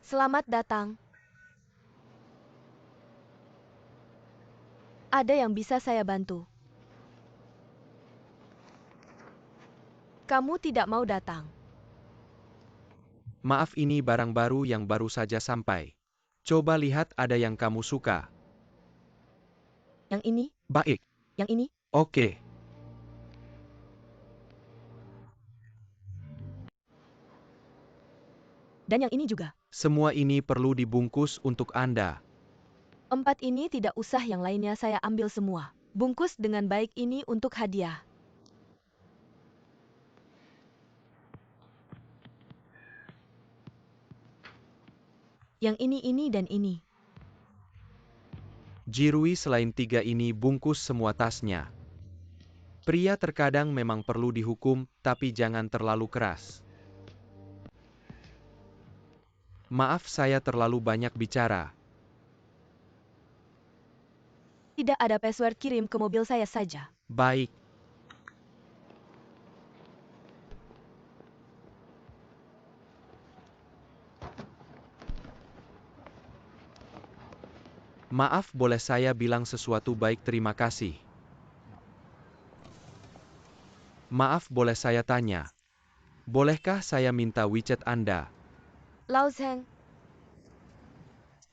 Selamat datang. Ada yang bisa saya bantu? Kamu tidak mau datang. Maaf, ini barang baru yang baru saja sampai. Coba lihat, ada yang kamu suka. Yang ini? Baik. Yang ini? Oke. Dan yang ini juga. Semua ini perlu dibungkus untuk Anda. 4 ini tidak usah, yang lainnya saya ambil semua. Bungkus dengan baik, ini untuk hadiah. Yang ini, dan ini. Jirui, selain 3 ini, bungkus semua tasnya. Pria terkadang memang perlu dihukum, tapi jangan terlalu keras. Maaf, saya terlalu banyak bicara. Tidak ada password, kirim ke mobil saya saja. Baik. Maaf, boleh saya bilang sesuatu? Baik, terima kasih. Maaf, boleh saya tanya? Bolehkah saya minta WeChat Anda? Lao Zheng.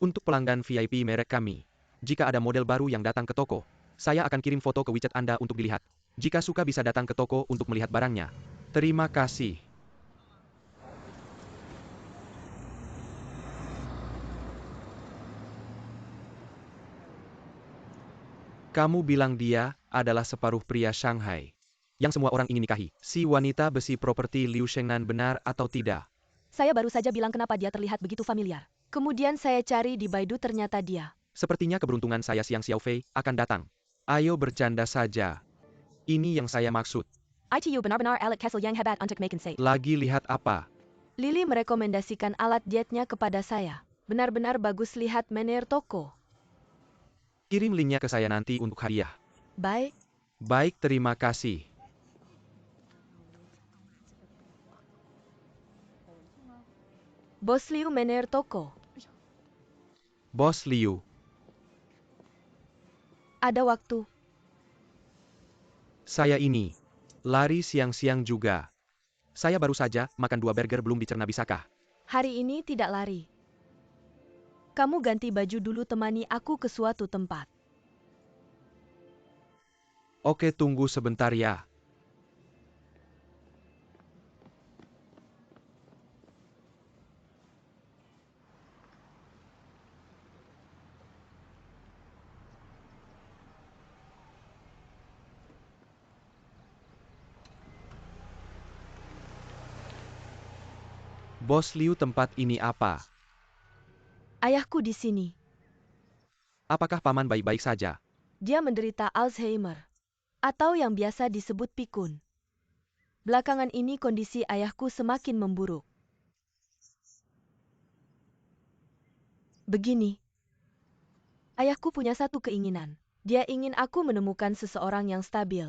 Untuk pelanggan VIP merek kami. Jika ada model baru yang datang ke toko, saya akan kirim foto ke WeChat Anda untuk dilihat. Jika suka, bisa datang ke toko untuk melihat barangnya. Terima kasih. Kamu bilang dia adalah separuh pria Shanghai yang semua orang ingin nikahi. Si wanita besi properti Liu Shengnan, benar atau tidak? Saya baru saja bilang kenapa dia terlihat begitu familiar. Kemudian saya cari di Baidu, ternyata dia. Sepertinya keberuntungan saya, Siang Xiaofei, akan datang. Ayo bercanda saja. Ini yang saya maksud. ITU benar-benar Alec Kessel yang hebat untuk making say. Lagi lihat apa? Lily merekomendasikan alat dietnya kepada saya. Benar-benar bagus, lihat menir toko. Kirim linknya ke saya nanti untuk hadiah. Baik. Baik, terima kasih. Bos Liu, menir toko. Bos Liu. Ada waktu. Saya ini. Lari siang-siang juga. Saya baru saja makan 2 burger, belum dicerna, bisakah? Hari ini tidak lari. Kamu ganti baju dulu, temani aku ke suatu tempat. Oke, tunggu sebentar ya. Bos Liu, tempat ini apa? Ayahku di sini. Apakah paman baik-baik saja? Dia menderita Alzheimer, atau yang biasa disebut pikun. Belakangan ini kondisi ayahku semakin memburuk. Begini. Ayahku punya satu keinginan. Dia ingin aku menemukan seseorang yang stabil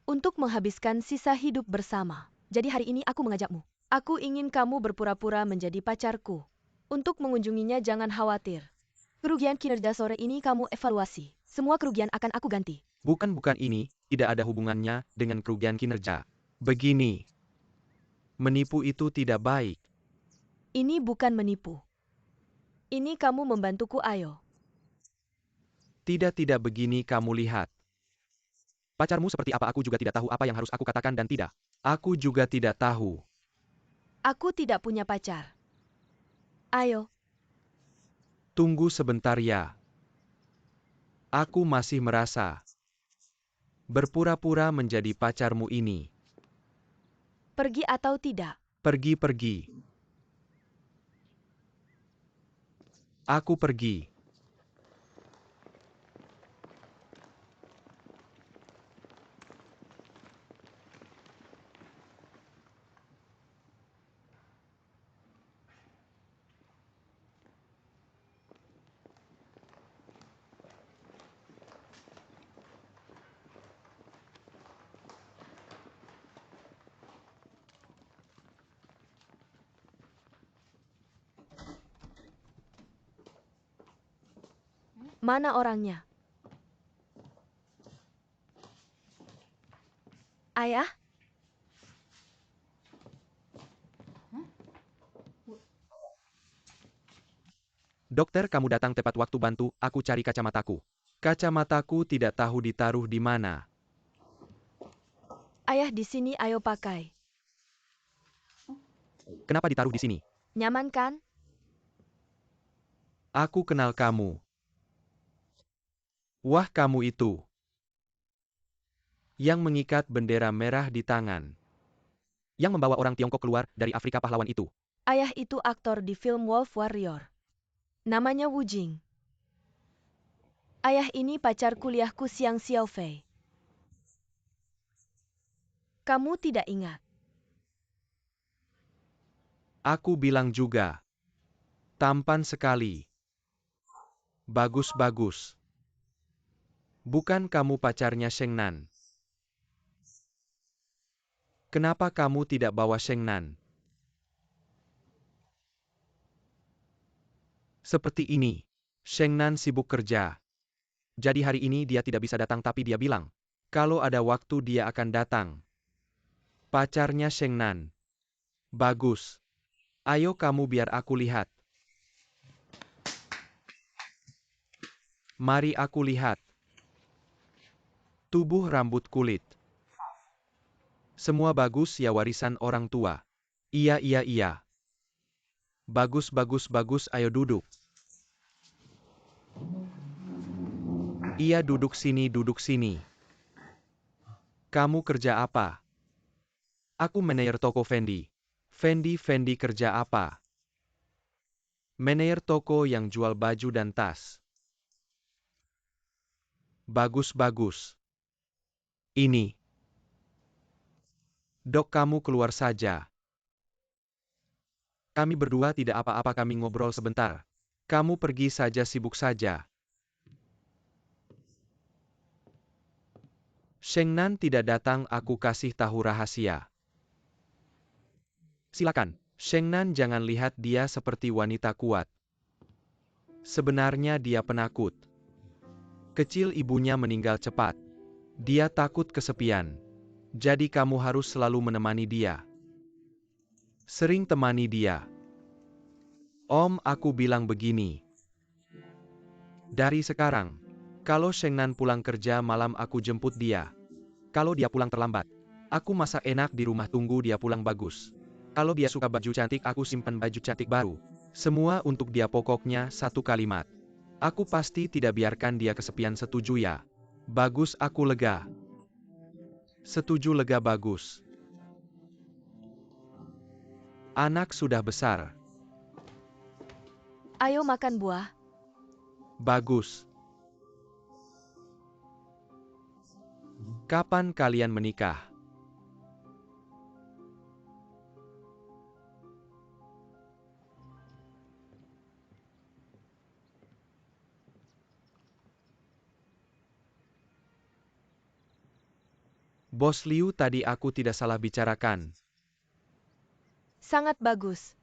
untuk menghabiskan sisa hidup bersama. Jadi hari ini aku mengajakmu. Aku ingin kamu berpura-pura menjadi pacarku. Untuk mengunjunginya, jangan khawatir. Kerugian kinerja sore ini kamu evaluasi. Semua kerugian akan aku ganti. Bukan, ini tidak ada hubungannya dengan kerugian kinerja. Begini. Menipu itu tidak baik. Ini bukan menipu. Ini kamu membantuku, ayo. Tidak, begini, kamu lihat. Pacarmu seperti apa? Aku juga tidak tahu apa yang harus aku katakan dan tidak. Aku juga tidak tahu. Aku tidak punya pacar. Ayo. Tunggu sebentar ya. Aku masih merasa berpura-pura menjadi pacarmu ini. Pergi atau tidak? Pergi. Aku pergi. Mana orangnya? Ayah? Dokter, kamu datang tepat waktu, bantu aku cari kacamataku. Kacamataku tidak tahu ditaruh di mana. Ayah di sini, ayo pakai. Kenapa ditaruh di sini? Nyaman kan? Aku kenal kamu. Wah, kamu itu yang mengikat bendera merah di tangan. Yang membawa orang Tiongkok keluar dari Afrika pahlawan itu. Ayah itu aktor di film Wolf Warrior. Namanya Wu Jing. Ayah ini pacar kuliahku Xiang Xiaofei. Kamu tidak ingat? Aku bilang juga. Tampan sekali. Bagus-bagus. Bukan kamu pacarnya Sheng Nan? Kenapa kamu tidak bawa Sheng Nan? Seperti ini. Sheng Nan sibuk kerja. Jadi hari ini dia tidak bisa datang, tapi dia bilang, kalau ada waktu dia akan datang. Pacarnya Sheng Nan. Bagus. Ayo kamu biar aku lihat. Mari aku lihat. Tubuh, rambut, kulit. Semua bagus ya, warisan orang tua. Iya. Bagus, ayo duduk. Iya, duduk sini. Kamu kerja apa? Aku manajer toko Fendi. Fendi kerja apa? Manajer toko yang jual baju dan tas. Bagus. Ini. Dok, kamu keluar saja. Kami berdua tidak apa-apa, kami ngobrol sebentar. Kamu pergi saja, sibuk saja. Sheng Nan tidak datang, aku kasih tahu rahasia. Silakan, Sheng Nan, jangan lihat dia seperti wanita kuat. Sebenarnya dia penakut. Kecil ibunya meninggal cepat. Dia takut kesepian. Jadi kamu harus selalu menemani dia. Sering temani dia. Om, aku bilang begini. Dari sekarang, kalau Sheng Nan pulang kerja malam, aku jemput dia. Kalau dia pulang terlambat, aku masak enak di rumah, tunggu dia pulang bagus. Kalau dia suka baju cantik, aku simpan baju cantik baru. Semua untuk dia, pokoknya satu kalimat. Aku pasti tidak biarkan dia kesepian, setuju ya? Bagus, aku lega. Setuju, lega, bagus. Anak sudah besar. Ayo makan buah. Bagus. Kapan kalian menikah? Bos Liu, tadi aku tidak salah bicarakan. Sangat bagus.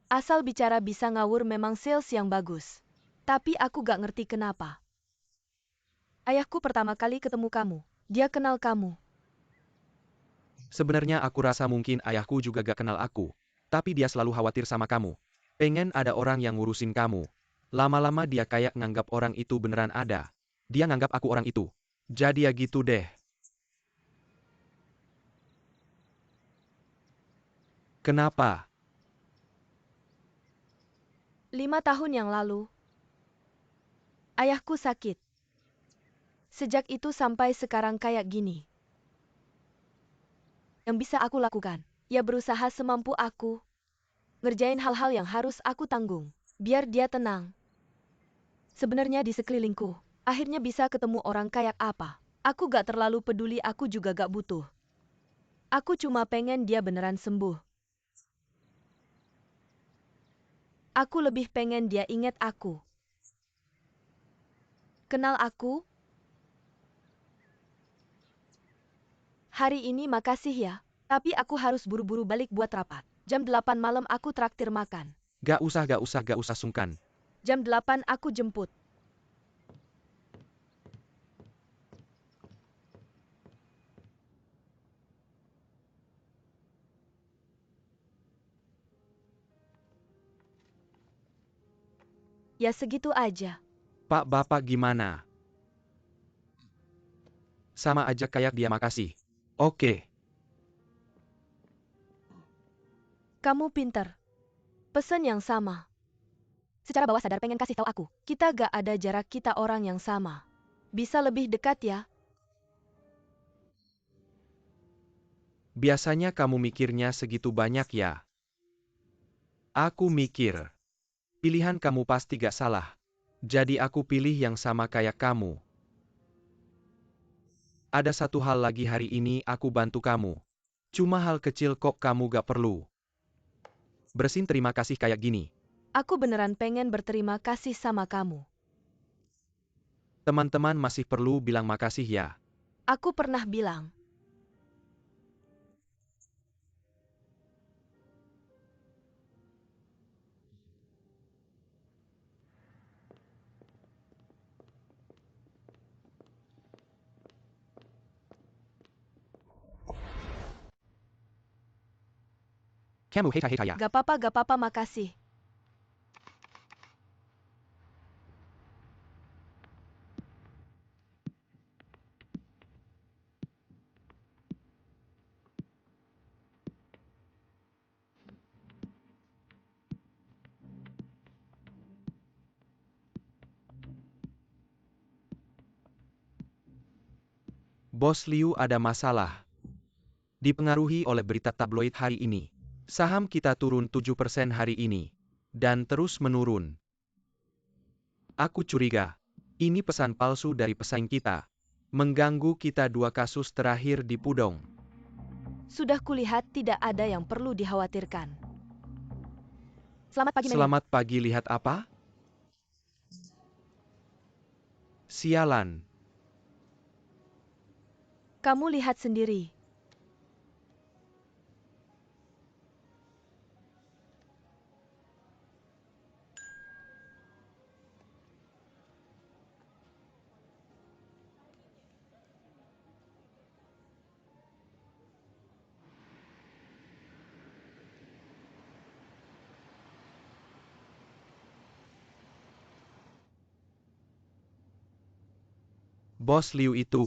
Asal bicara bisa ngawur, memang sales yang bagus. Tapi aku gak ngerti kenapa. Ayahku pertama kali ketemu kamu, dia kenal kamu. Sebenarnya aku rasa mungkin ayahku juga gak kenal aku. Tapi dia selalu khawatir sama kamu. Pengen ada orang yang ngurusin kamu. Lama-lama dia kayak nganggap orang itu beneran ada. Dia nganggap aku orang itu. Jadi ya gitu deh. Kenapa? 5 tahun yang lalu, ayahku sakit. Sejak itu sampai sekarang kayak gini. Yang bisa aku lakukan, ya berusaha semampu aku. Ngerjain hal-hal yang harus aku tanggung, biar dia tenang. Sebenarnya di sekelilingku, akhirnya bisa ketemu orang kayak apa. Aku gak terlalu peduli, aku juga gak butuh. Aku cuma pengen dia beneran sembuh. Aku lebih pengen dia ingat aku. Kenal aku? Hari ini makasih ya, tapi aku harus buru-buru balik buat rapat. Jam 8 malam aku traktir makan. Gak usah sungkan. Jam 8 aku jemput. Ya segitu aja. Pak Bapak gimana? Sama aja kayak dia makasih. Oke. Kamu pinter. Pesan yang sama. Secara bawah sadar pengen kasih tahu aku, kita gak ada jarak, kita orang yang sama. Bisa lebih dekat ya? Biasanya kamu mikirnya segitu banyak ya? Aku mikir. Pilihan kamu pasti gak salah. Jadi aku pilih yang sama kayak kamu. Ada satu hal lagi, hari ini aku bantu kamu. Cuma hal kecil kok kamu gak perlu bersin terima kasih kayak gini. Aku beneran pengen berterima kasih sama kamu. Teman-teman masih perlu bilang makasih ya. Aku pernah bilang. Kamu heka ya. Gak apa-apa, makasih. Bos Liu ada masalah. Dipengaruhi oleh berita tabloid hari ini. Saham kita turun 7% hari ini. Dan terus menurun. Aku curiga. Ini pesan palsu dari pesaing kita. Mengganggu kita, 2 kasus terakhir di Pudong. Sudah kulihat tidak ada yang perlu dikhawatirkan. Selamat pagi, Melian. Selamat pagi, lihat apa? Sialan. Kamu lihat sendiri. Bos Liu itu.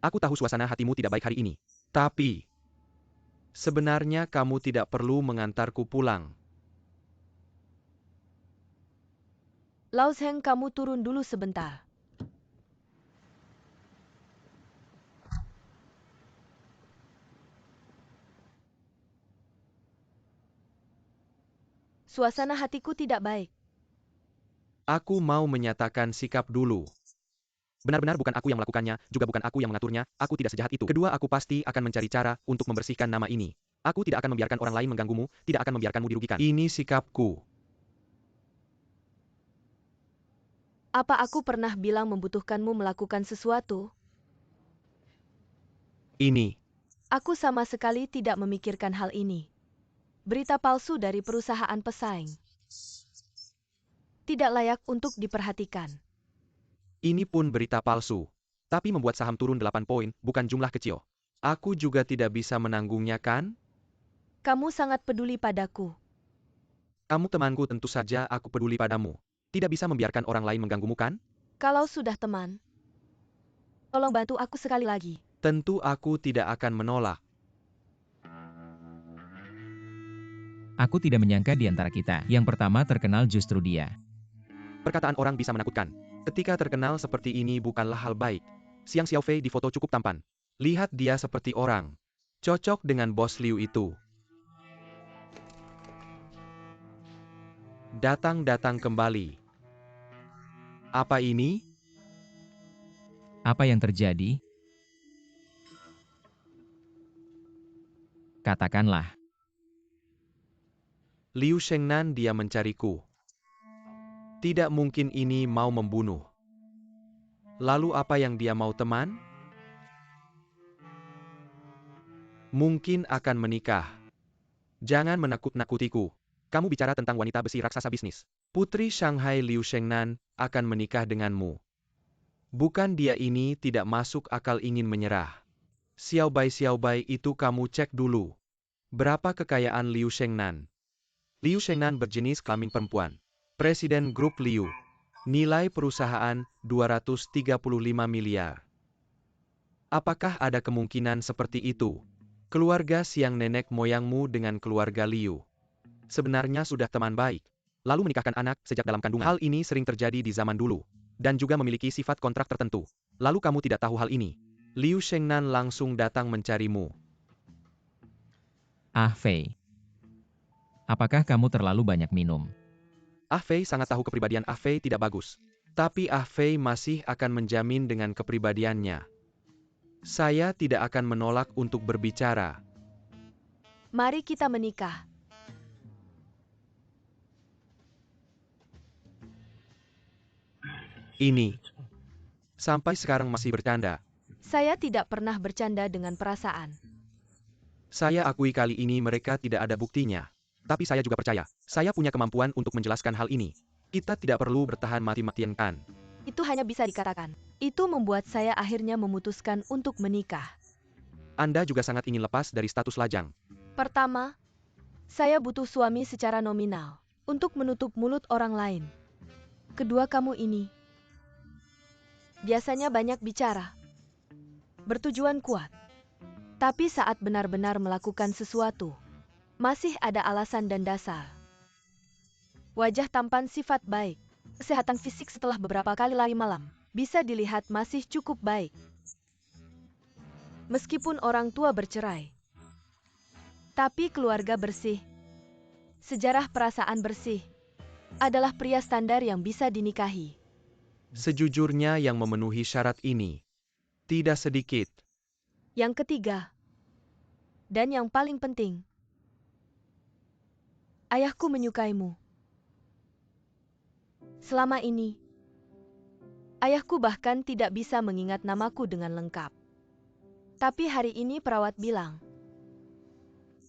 Aku tahu suasana hatimu tidak baik hari ini. Tapi, sebenarnya kamu tidak perlu mengantarku pulang. Lao Zheng, kamu turun dulu sebentar. Suasana hatiku tidak baik. Aku mau menyatakan sikap dulu. Benar-benar bukan aku yang melakukannya, juga bukan aku yang mengaturnya, aku tidak sejahat itu. Kedua, aku pasti akan mencari cara untuk membersihkan nama ini. Aku tidak akan membiarkan orang lain mengganggumu, tidak akan membiarkanmu dirugikan. Ini sikapku. Apa aku pernah bilang membutuhkanmu melakukan sesuatu? Ini. Aku sama sekali tidak memikirkan hal ini. Berita palsu dari perusahaan pesaing. Tidak layak untuk diperhatikan. Ini pun berita palsu. Tapi membuat saham turun 8 poin, bukan jumlah kecil. Aku juga tidak bisa menanggungnya kan? Kamu sangat peduli padaku. Kamu temanku, tentu saja aku peduli padamu. Tidak bisa membiarkan orang lain mengganggumu kan? Kalau sudah teman, tolong bantu aku sekali lagi. Tentu aku tidak akan menolak. Aku tidak menyangka di antara kita, yang pertama terkenal justru dia. Perkataan orang bisa menakutkan. Ketika terkenal seperti ini bukanlah hal baik. Xiang Xiaofei di foto cukup tampan. Lihat dia seperti orang. Cocok dengan bos Liu itu. Datang kembali. Apa ini? Apa yang terjadi? Katakanlah. Liu Shengnan, dia mencariku. Tidak mungkin ini mau membunuh. Lalu apa yang dia mau, teman? Mungkin akan menikah. Jangan menakut-nakutiku. Kamu bicara tentang wanita besi raksasa bisnis. Putri Shanghai Liu Shengnan akan menikah denganmu. Bukan, dia ini tidak masuk akal, ingin menyerah. Xiao Bai itu kamu cek dulu. Berapa kekayaan Liu Shengnan? Liu Shengnan berjenis kelamin perempuan. Presiden Grup Liu. Nilai perusahaan 235 miliar. Apakah ada kemungkinan seperti itu? Keluarga siang nenek moyangmu dengan keluarga Liu sebenarnya sudah teman baik, lalu menikahkan anak sejak dalam kandungan. Hal ini sering terjadi di zaman dulu, dan juga memiliki sifat kontrak tertentu. Lalu kamu tidak tahu hal ini. Liu Shengnan langsung datang mencarimu. Ah Fei, apakah kamu terlalu banyak minum? Ah Fei sangat tahu kepribadian Ah Fei tidak bagus. Tapi Ah Fei masih akan menjamin dengan kepribadiannya. Saya tidak akan menolak untuk berbicara. Mari kita menikah. Ini. Sampai sekarang masih bercanda. Saya tidak pernah bercanda dengan perasaan. Saya akui kali ini mereka tidak ada buktinya. Tapi saya juga percaya, saya punya kemampuan untuk menjelaskan hal ini. Kita tidak perlu bertahan mati-matian kan. Itu hanya bisa dikatakan. Itu membuat saya akhirnya memutuskan untuk menikah. Anda juga sangat ingin lepas dari status lajang. Pertama, saya butuh suami secara nominal untuk menutup mulut orang lain. Kedua, kamu ini biasanya banyak bicara, bertujuan kuat. Tapi saat benar-benar melakukan sesuatu, masih ada alasan dan dasar. Wajah tampan, sifat baik, kesehatan fisik setelah beberapa kali lari malam, bisa dilihat masih cukup baik. Meskipun orang tua bercerai, tapi keluarga bersih, sejarah perasaan bersih, adalah pria standar yang bisa dinikahi. Sejujurnya yang memenuhi syarat ini, tidak sedikit. Yang ketiga, dan yang paling penting, ayahku menyukaimu. Selama ini, ayahku bahkan tidak bisa mengingat namaku dengan lengkap. Tapi hari ini perawat bilang,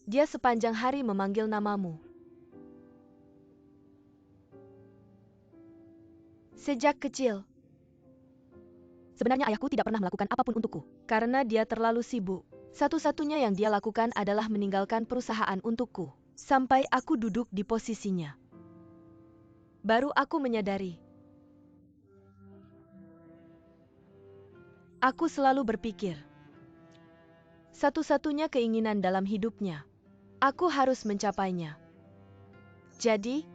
dia sepanjang hari memanggil namamu. Sejak kecil. Sebenarnya ayahku tidak pernah melakukan apapun untukku, karena dia terlalu sibuk. Satu-satunya yang dia lakukan adalah meninggalkan perusahaan untukku, sampai aku duduk di posisinya. Baru aku menyadari. Aku selalu berpikir, satu-satunya keinginan dalam hidupnya, aku harus mencapainya. Jadi,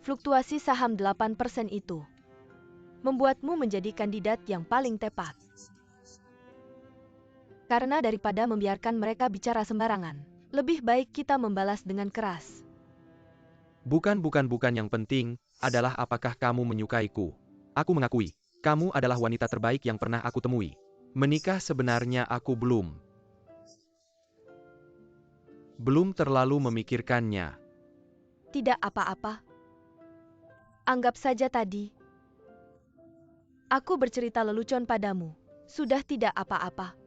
fluktuasi saham 8% itu membuatmu menjadi kandidat yang paling tepat. Karena daripada membiarkan mereka bicara sembarangan, lebih baik kita membalas dengan keras. Bukan yang penting adalah apakah kamu menyukaiku. Aku mengakui, kamu adalah wanita terbaik yang pernah aku temui. Menikah sebenarnya aku belum terlalu memikirkannya. Tidak apa-apa. Anggap saja tadi aku bercerita lelucon padamu. Sudah tidak apa-apa.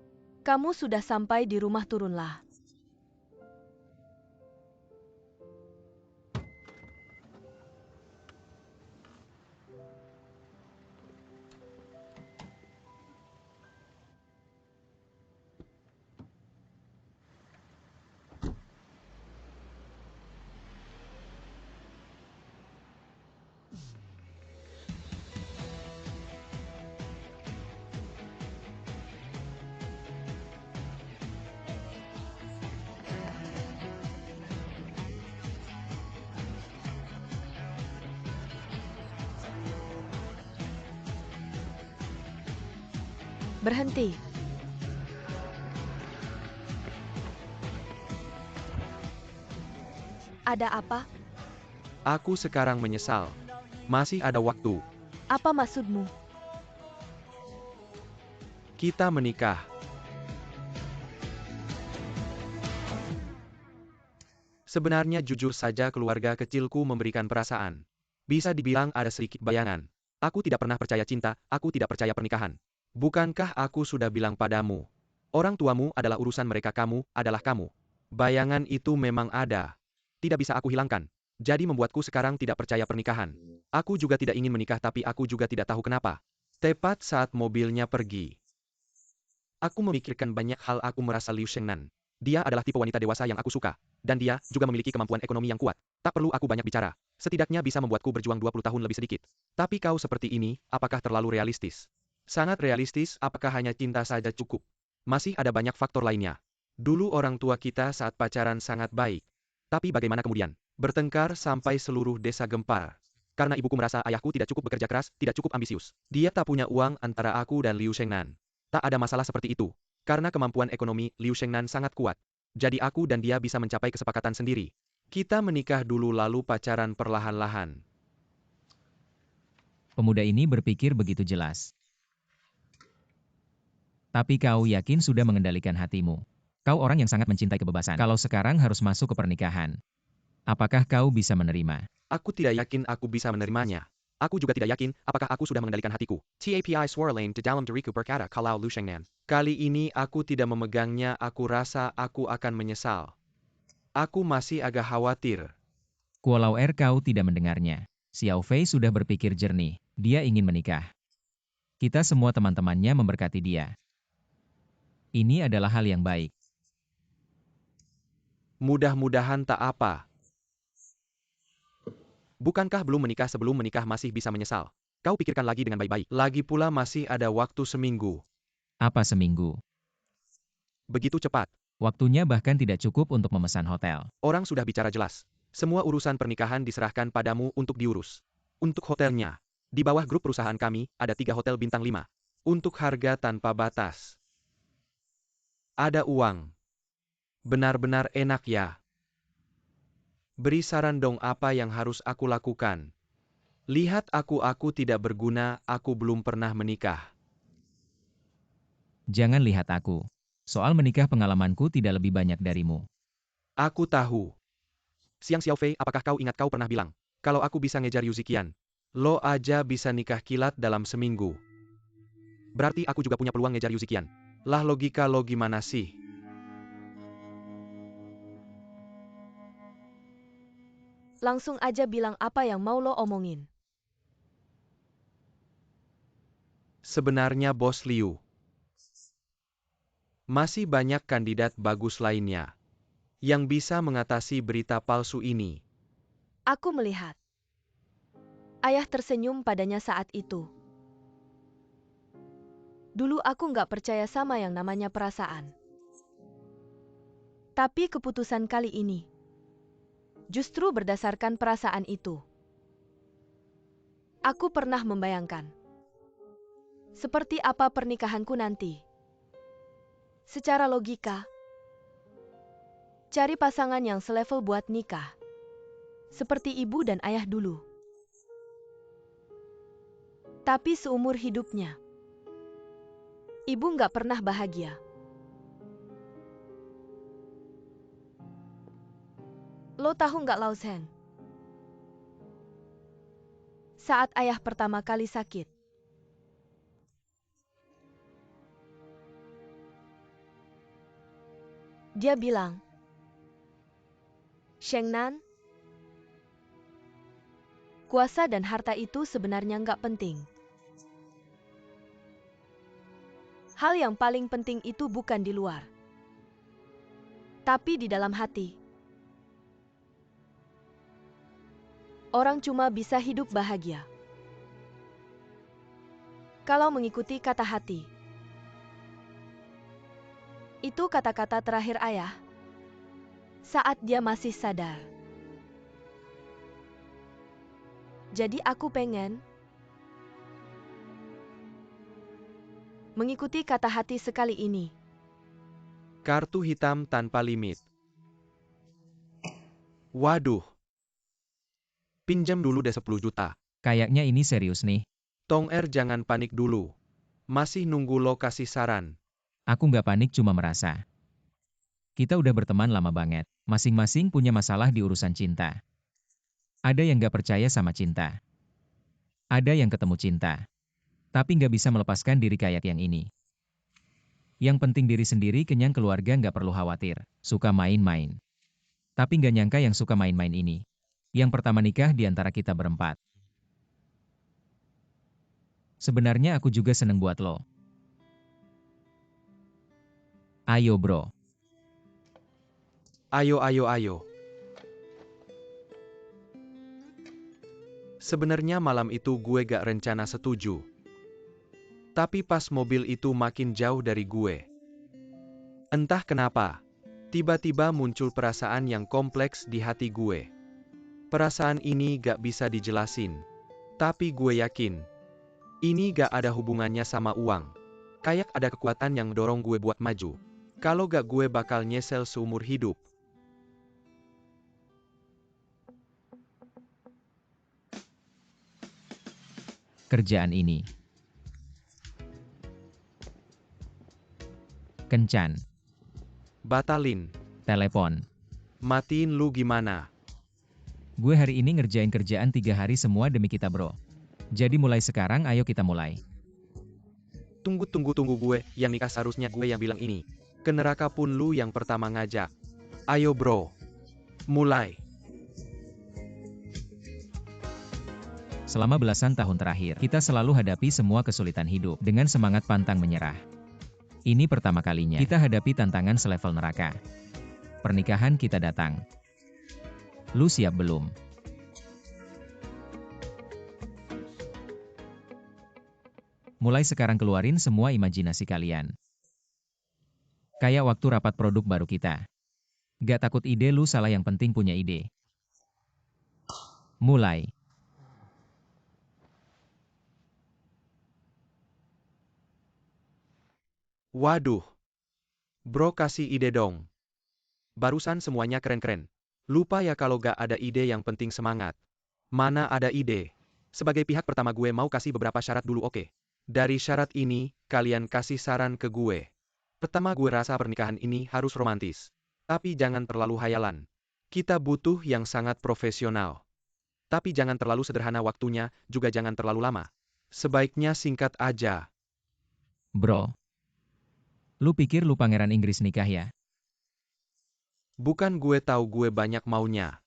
Kamu sudah sampai di rumah, turunlah. Berhenti. Ada apa? Aku sekarang menyesal. Masih ada waktu. Apa maksudmu? Kita menikah. Sebenarnya jujur saja keluarga kecilku memberikan perasaan. Bisa dibilang ada sedikit bayangan. Aku tidak pernah percaya cinta, aku tidak percaya pernikahan. Bukankah aku sudah bilang padamu? Orang tuamu adalah urusan mereka, kamu adalah kamu. Bayangan itu memang ada. Tidak bisa aku hilangkan. Jadi membuatku sekarang tidak percaya pernikahan. Aku juga tidak ingin menikah, tapi aku juga tidak tahu kenapa. Tepat saat mobilnya pergi, aku memikirkan banyak hal. Aku merasa Liu Shengnan Dia adalah tipe wanita dewasa yang aku suka. Dan dia juga memiliki kemampuan ekonomi yang kuat. Tak perlu aku banyak bicara. Setidaknya bisa membuatku berjuang 20 tahun lebih sedikit. Tapi kau seperti ini, apakah terlalu realistis? Sangat realistis, apakah hanya cinta saja cukup? Masih ada banyak faktor lainnya. Dulu orang tua kita saat pacaran sangat baik. Tapi bagaimana kemudian? Bertengkar sampai seluruh desa gempar. Karena ibuku merasa ayahku tidak cukup bekerja keras, tidak cukup ambisius. Dia tak punya uang antara aku dan Liu Shengnan. Tak ada masalah seperti itu. Karena kemampuan ekonomi Liu Shengnan sangat kuat. Jadi aku dan dia bisa mencapai kesepakatan sendiri. Kita menikah dulu lalu pacaran perlahan-lahan. Pemuda ini berpikir begitu jelas. Tapi kau yakin sudah mengendalikan hatimu. Kau orang yang sangat mencintai kebebasan. Kalau sekarang harus masuk ke pernikahan, apakah kau bisa menerima? Aku tidak yakin aku bisa menerimanya. Aku juga tidak yakin apakah aku sudah mengendalikan hatiku. TAPI Swarlane di dalam diriku berkata kalau Liu Shengnan. Kali ini aku tidak memegangnya, aku rasa aku akan menyesal. Aku masih agak khawatir. Kuolau kau tidak mendengarnya. Xiao Fei sudah berpikir jernih. Dia ingin menikah. Kita semua teman-temannya memberkati dia. Ini adalah hal yang baik. Mudah-mudahan tak apa. Bukankah belum menikah sebelum menikah masih bisa menyesal? Kau pikirkan lagi dengan baik-baik. Lagi pula masih ada waktu seminggu. Apa seminggu? Begitu cepat. Waktunya bahkan tidak cukup untuk memesan hotel. Orang sudah bicara jelas. Semua urusan pernikahan diserahkan padamu untuk diurus. Untuk hotelnya. Di bawah grup perusahaan kami, ada 3 hotel bintang 5. Untuk harga tanpa batas. Ada uang. Benar-benar enak ya. Beri saran dong apa yang harus aku lakukan. Lihat aku tidak berguna, aku belum pernah menikah. Jangan lihat aku. Soal menikah pengalamanku tidak lebih banyak darimu. Aku tahu. Siang Xiao Fei, apakah kau ingat kau pernah bilang, kalau aku bisa ngejar Yuzikian, lo aja bisa nikah kilat dalam seminggu. Berarti aku juga punya peluang ngejar Yuzikian. Lah logika lo gimana sih? Langsung aja bilang apa yang mau lo omongin. Sebenarnya Bos Liu. Masih banyak kandidat bagus lainnya. Yang bisa mengatasi berita palsu ini. Aku melihat. Ayah tersenyum padanya saat itu. Dulu aku nggak percaya sama yang namanya perasaan. Tapi keputusan kali ini justru berdasarkan perasaan itu. Aku pernah membayangkan seperti apa pernikahanku nanti. Secara logika, cari pasangan yang selevel buat nikah. Seperti ibu dan ayah dulu. Tapi seumur hidupnya, ibu nggak pernah bahagia. Lo tahu nggak Lao Zhen? Saat ayah pertama kali sakit, dia bilang, Shengnan, kuasa dan harta itu sebenarnya nggak penting. Hal yang paling penting itu bukan di luar, tapi di dalam hati. Orang cuma bisa hidup bahagia kalau mengikuti kata hati. Itu kata-kata terakhir ayah saat dia masih sadar. Jadi aku pengen mengikuti kata hati sekali ini. Kartu hitam tanpa limit. Waduh. Pinjam dulu deh 10 juta. Kayaknya ini serius nih. Tong jangan panik dulu. Masih nunggu lo kasih saran. Aku nggak panik, cuma merasa. Kita udah berteman lama banget. Masing-masing punya masalah di urusan cinta. Ada yang nggak percaya sama cinta. Ada yang ketemu cinta. Tapi nggak bisa melepaskan diri kayak yang ini. Yang penting diri sendiri, kenyang, keluarga, nggak perlu khawatir. Suka main-main. Tapi nggak nyangka yang suka main-main ini. Yang pertama nikah di antara kita berempat. Sebenarnya aku juga seneng buat lo. Ayo bro. Ayo, ayo, ayo. Sebenarnya malam itu gue gak rencana setuju. Tapi pas mobil itu makin jauh dari gue. Entah kenapa, tiba-tiba muncul perasaan yang kompleks di hati gue. Perasaan ini gak bisa dijelasin. Tapi gue yakin, ini gak ada hubungannya sama uang. Kayak ada kekuatan yang dorong gue buat maju. Kalau gak gue bakal nyesel seumur hidup. Kerjaan ini. Kencan. Batalin. Telepon. Matiin lu gimana? Gue hari ini ngerjain kerjaan 3 hari semua demi kita bro. Jadi mulai sekarang ayo kita mulai. Tunggu gue, yang nikah seharusnya gue yang bilang ini. Ke neraka pun lu yang pertama ngajak. Ayo bro. Mulai. Selama belasan tahun terakhir, kita selalu hadapi semua kesulitan hidup dengan semangat pantang menyerah. Ini pertama kalinya kita hadapi tantangan selevel neraka. Pernikahan kita datang. Lu siap belum? Mulai sekarang keluarin semua imajinasi kalian. Kayak waktu rapat produk baru kita. Gak takut ide lu salah, yang penting punya ide. Mulai. Waduh. Bro kasih ide dong. Barusan semuanya keren-keren. Lupa ya kalau gak ada ide, yang penting semangat. Mana ada ide? Sebagai pihak pertama gue mau kasih beberapa syarat dulu, oke? Dari syarat ini, kalian kasih saran ke gue. Pertama, gue rasa pernikahan ini harus romantis. Tapi jangan terlalu hayalan. Kita butuh yang sangat profesional. Tapi jangan terlalu sederhana waktunya, juga jangan terlalu lama. Sebaiknya singkat aja. Bro. Lu pikir lu pangeran Inggris nikah ya? Bukan gue tahu gue banyak maunya.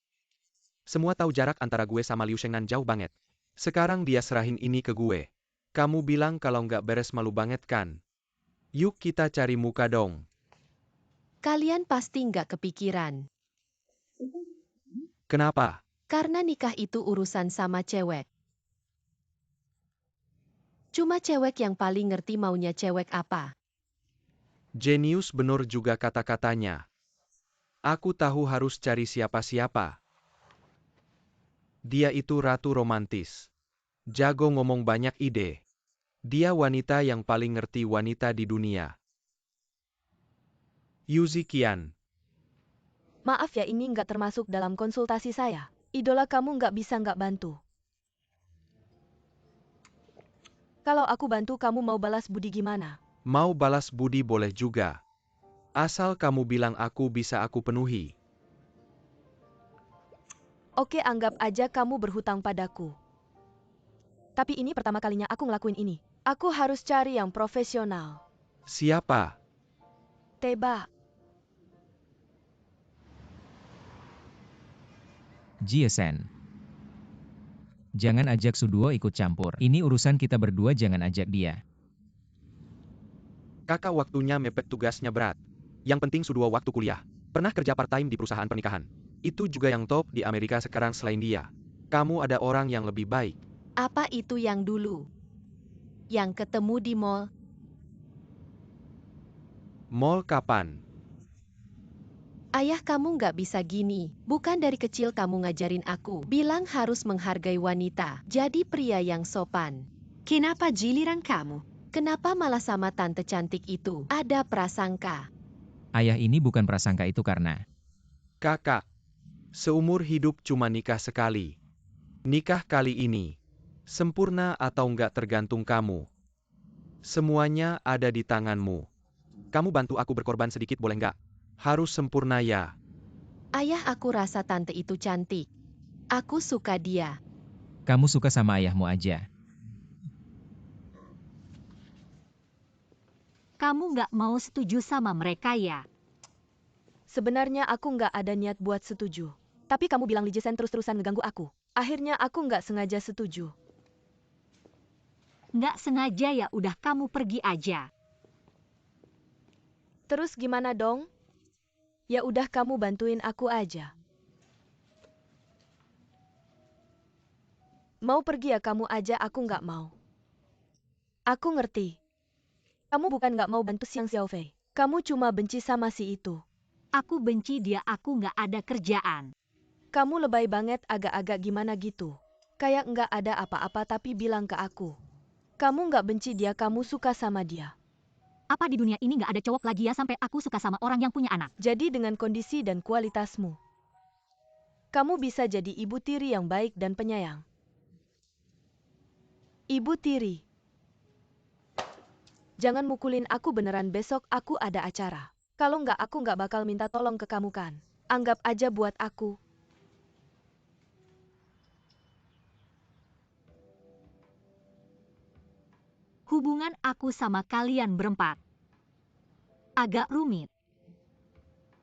Semua tahu jarak antara gue sama Liu Shengnan jauh banget. Sekarang dia serahin ini ke gue. Kamu bilang kalau nggak beres malu banget kan? Yuk kita cari muka dong. Kalian pasti nggak kepikiran. Kenapa? Karena nikah itu urusan sama cewek. Cuma cewek yang paling ngerti maunya cewek apa. Jenius bener juga kata-katanya. Aku tahu harus cari siapa-siapa. Dia itu ratu romantis. Jago ngomong, banyak ide. Dia wanita yang paling ngerti wanita di dunia. Yuzi Qian. Maaf ya, ini nggak termasuk dalam konsultasi saya. Idola kamu nggak bisa nggak bantu. Kalau aku bantu, kamu mau balas budi gimana? Mau balas budi boleh juga. Asal kamu bilang aku bisa, aku penuhi. Oke, anggap aja kamu berhutang padaku. Tapi ini pertama kalinya aku ngelakuin ini. Aku harus cari yang profesional. Siapa? Teba. Jiesen. Jangan ajak Suduo ikut campur. Ini urusan kita berdua, jangan ajak dia. Kakak waktunya mepet, tugasnya berat. Yang penting Suduo waktu kuliah. Pernah kerja part-time di perusahaan pernikahan. Itu juga yang top di Amerika sekarang selain dia. Kamu ada orang yang lebih baik. Apa itu yang dulu? Yang ketemu di mall? Mall kapan? Ayah, kamu nggak bisa gini. Bukan dari kecil kamu ngajarin aku. Bilang harus menghargai wanita. Jadi pria yang sopan. Kenapa giliran kamu? Kenapa malah sama tante cantik itu? Ada prasangka. Ayah, ini bukan prasangka, itu karena Kakak. Seumur hidup cuma nikah sekali. Nikah kali ini. Sempurna atau enggak tergantung kamu. Semuanya ada di tanganmu. Kamu bantu aku berkorban sedikit boleh nggak? Harus sempurna ya. Ayah, aku rasa tante itu cantik. Aku suka dia. kamu suka sama ayahmu aja. Kamu nggak mau setuju sama mereka ya? Sebenarnya aku nggak ada niat buat setuju. Tapi kamu bilang Li Jisen terus-terusan ngeganggu aku. Akhirnya aku nggak sengaja setuju. Nggak sengaja ya, udah kamu pergi aja. Terus gimana dong? Ya udah kamu bantuin aku aja. Mau pergi ya kamu aja, aku nggak mau. Aku ngerti. Kamu bukan nggak mau bantu Xiang Xiaofei. Kamu cuma benci sama si itu. Aku benci dia, aku nggak ada kerjaan. Kamu lebay banget, agak-agak gimana gitu. Kayak nggak ada apa-apa tapi bilang ke aku. Kamu nggak benci dia, kamu suka sama dia. Apa di dunia ini nggak ada cowok lagi ya sampai aku suka sama orang yang punya anak? Jadi dengan kondisi dan kualitasmu, kamu bisa jadi ibu tiri yang baik dan penyayang. Ibu tiri. Jangan mukulin aku beneran, besok aku ada acara. Kalau nggak aku nggak bakal minta tolong ke kamu kan. Anggap aja buat aku. Hubungan aku sama kalian berempat agak rumit.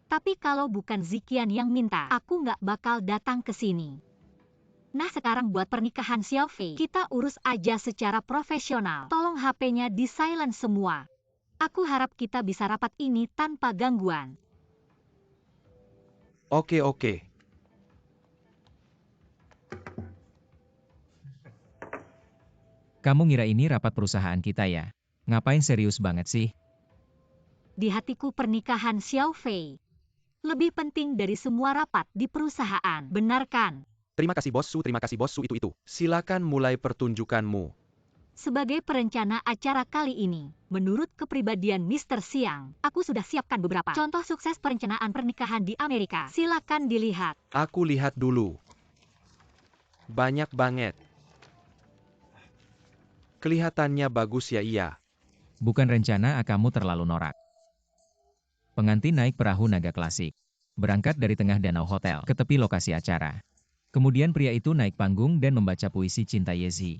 Tapi kalau bukan Zikian yang minta, aku nggak bakal datang ke sini. Nah sekarang buat pernikahan Xiaofei, kita urus aja secara profesional. Tolong HP-nya di silent semua. Aku harap kita bisa rapat ini tanpa gangguan. Oke oke. Kamu ngira ini rapat perusahaan kita ya? Ngapain serius banget sih? Di hatiku pernikahan Xiaofei lebih penting dari semua rapat di perusahaan, benar kan? Terima kasih bos Su, terima kasih bos Su itu. Silakan mulai pertunjukanmu. Sebagai perencana acara kali ini, menurut kepribadian Mr. Xiang, aku sudah siapkan beberapa contoh sukses perencanaan pernikahan di Amerika. Silakan dilihat. Aku lihat dulu. Banyak banget. Kelihatannya bagus ya iya. Bukan rencana kamu terlalu norak. Pengantin naik perahu naga klasik. Berangkat dari tengah danau hotel ke tepi lokasi acara. Kemudian pria itu naik panggung dan membaca puisi cinta Yezi.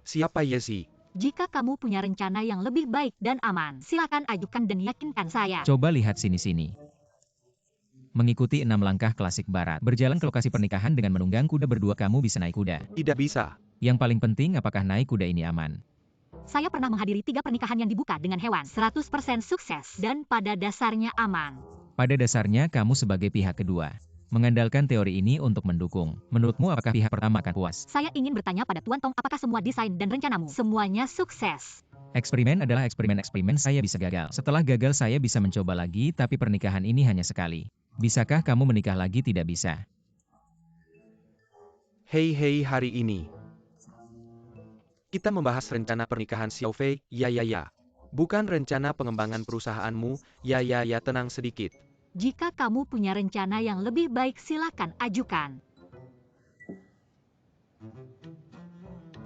Siapa Yesi? Jika kamu punya rencana yang lebih baik dan aman, silakan ajukan dan yakinkan saya. Coba lihat sini-sini. Mengikuti 6 langkah klasik barat. Berjalan ke lokasi pernikahan dengan menunggang kuda berdua, kamu bisa naik kuda. Tidak bisa. Yang paling penting apakah naik kuda ini aman. Saya pernah menghadiri 3 pernikahan yang dibuka dengan hewan. 100% sukses dan pada dasarnya aman. Pada dasarnya kamu sebagai pihak kedua mengandalkan teori ini untuk mendukung. Menurutmu apakah pihak pertama akan puas? Saya ingin bertanya pada Tuan Tong, apakah semua desain dan rencanamu semuanya sukses? Eksperimen adalah eksperimen saya bisa gagal. Setelah gagal saya bisa mencoba lagi, tapi pernikahan ini hanya sekali. Bisakah kamu menikah lagi? Tidak bisa. Hei hari ini. Kita membahas rencana pernikahan Xiaofei, ya. Bukan rencana pengembangan perusahaanmu, ya tenang sedikit. Jika kamu punya rencana yang lebih baik silakan ajukan.